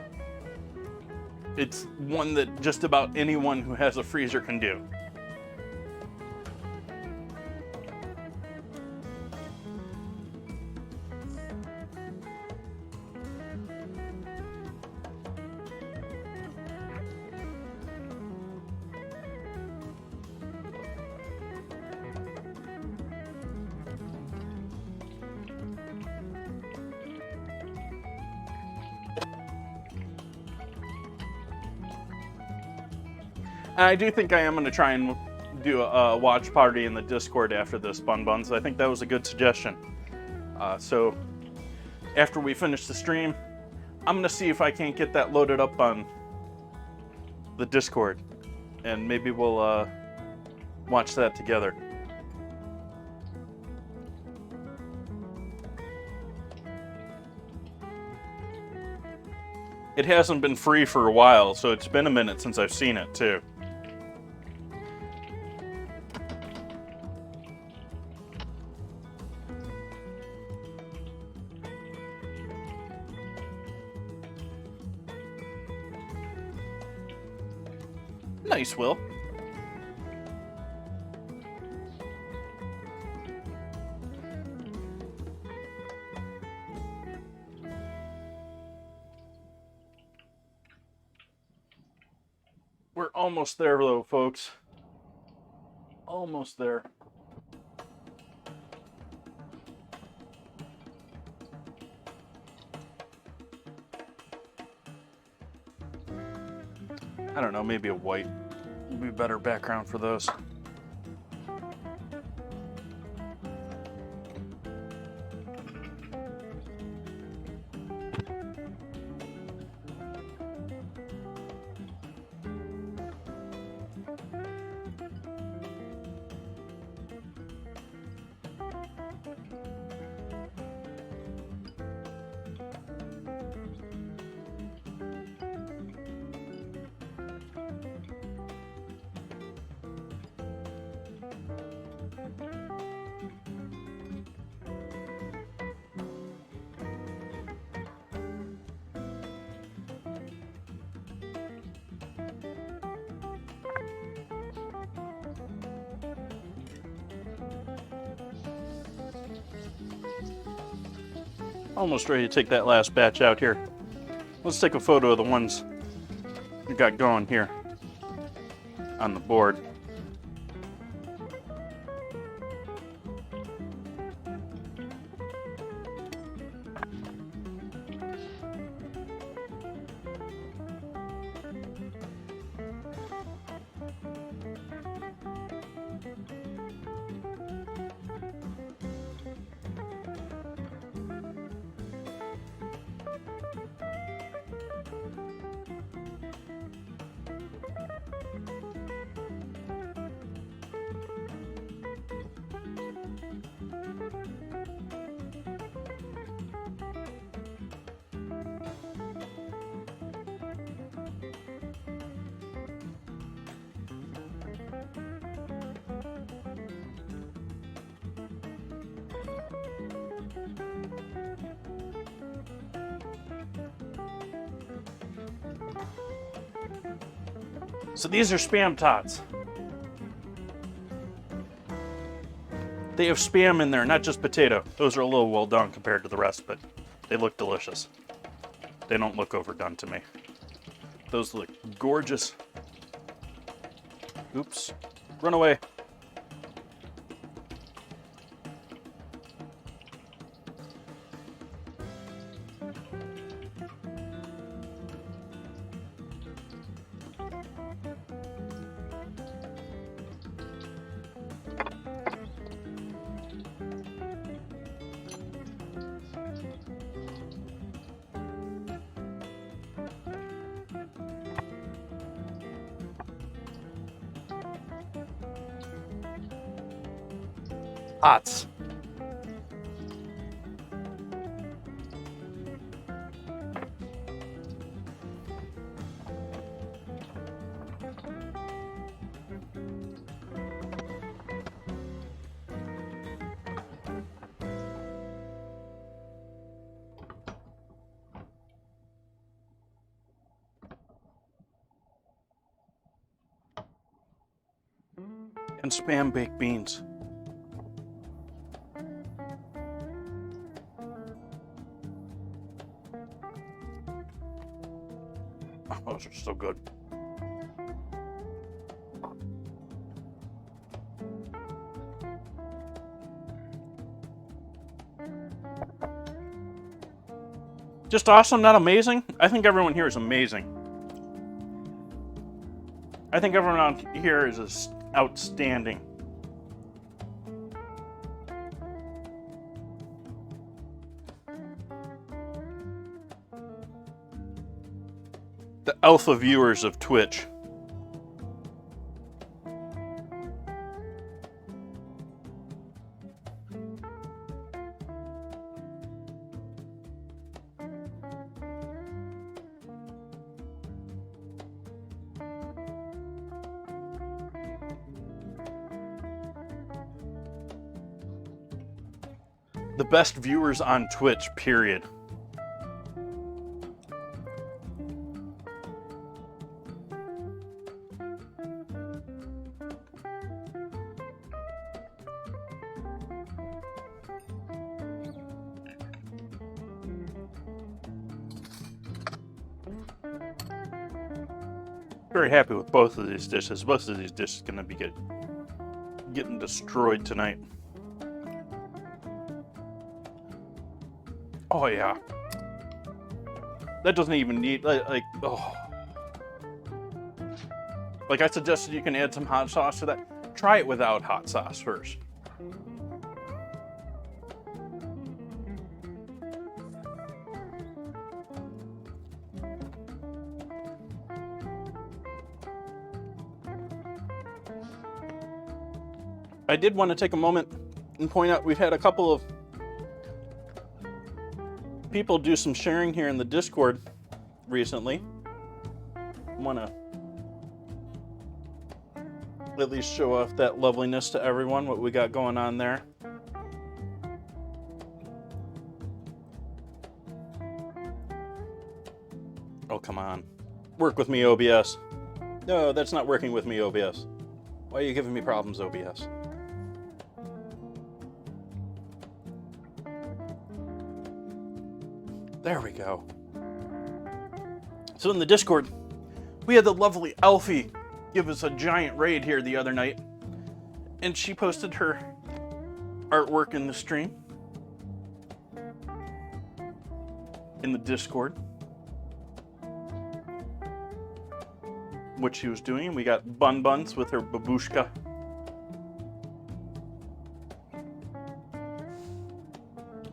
it's one that just about anyone who has a freezer can do. I do think I am going to try and do a watch party in the Discord after this, Buns. I think that was a good suggestion. So after we finish the stream, I'm going to see if I can't get that loaded up on the Discord, and maybe we'll watch that together. It hasn't been free for a while, so it's been a minute since I've seen it too. Nice, Will. We're almost there, though, folks. Almost there. I don't know, maybe a white would be a better background for those. Almost ready to take that last batch out here. Let's take a photo of the ones we got going here on the board. So these are Spam Tots. They have Spam in there, not just potato. Those are a little well done compared to the rest, but they look delicious. They don't look overdone to me. Those look gorgeous. Oops. Run away. Tots. And Spam baked beans. Oh, those are so good. Just awesome, not amazing? I think everyone here is amazing. I think everyone out here is just outstanding. The alpha viewers of Twitch. The best viewers on Twitch, period. Very happy with both of these dishes. Both of these dishes are going to be getting destroyed tonight. Oh yeah. That doesn't even need like oh. Like I suggested you can add some hot sauce to that. Try it without hot sauce first. I did want to take a moment and point out we've had a couple of people do some sharing here in the Discord recently. I want to at least show off that loveliness to everyone, what we got going on there. Oh, come on. Work with me, OBS. No, that's not working with me, OBS. Why are you giving me problems, OBS? There we go. So in the Discord, we had the lovely Alfie give us a giant raid here the other night. And she posted her artwork in the stream. In the Discord. What she was doing. We got Bun Buns with her babushka.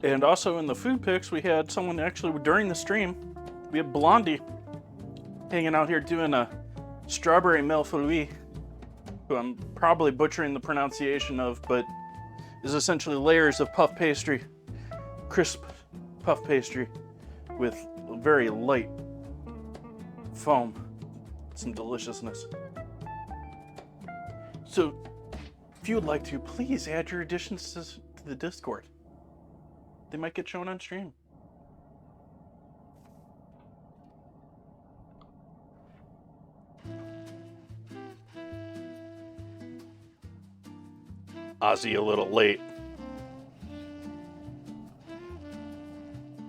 And also in the food pics, we had someone actually, during the stream, we had Blondie hanging out here doing a strawberry millefeuille, who I'm probably butchering the pronunciation of, but is essentially layers of puff pastry, crisp puff pastry with very light foam. Some deliciousness. So, if you would like to, please add your additions to the Discord. They might get shown on stream. Ozzy a little late.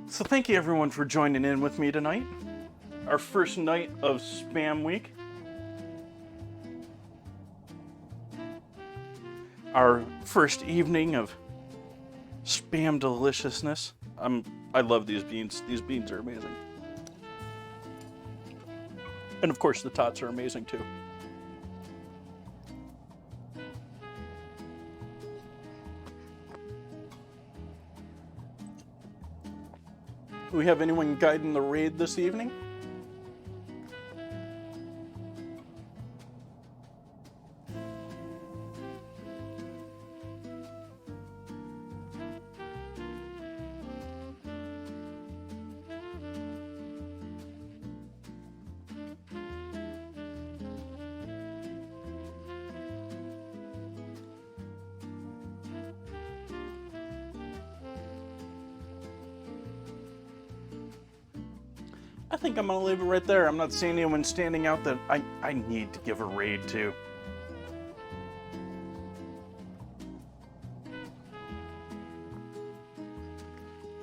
So thank you everyone for joining in with me tonight. Our first night of Spam Week. Our first evening of Spam deliciousness. I love these beans. These beans are amazing. And of course the Tots are amazing too. Do we have anyone guiding the raid this evening? I think I'm gonna leave it right there. I'm not seeing anyone standing out that I need to give a raid to.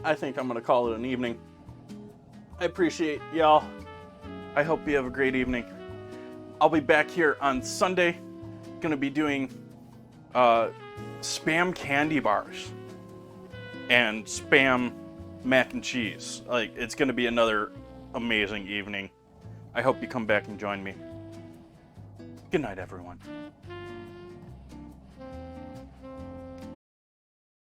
I think I'm gonna call it an evening. I appreciate y'all. I hope you have a great evening. I'll be back here on Sunday. Gonna be doing Spam candy bars and Spam mac and cheese. Like, it's gonna be another amazing evening. I hope you come back and join me. Good night, everyone.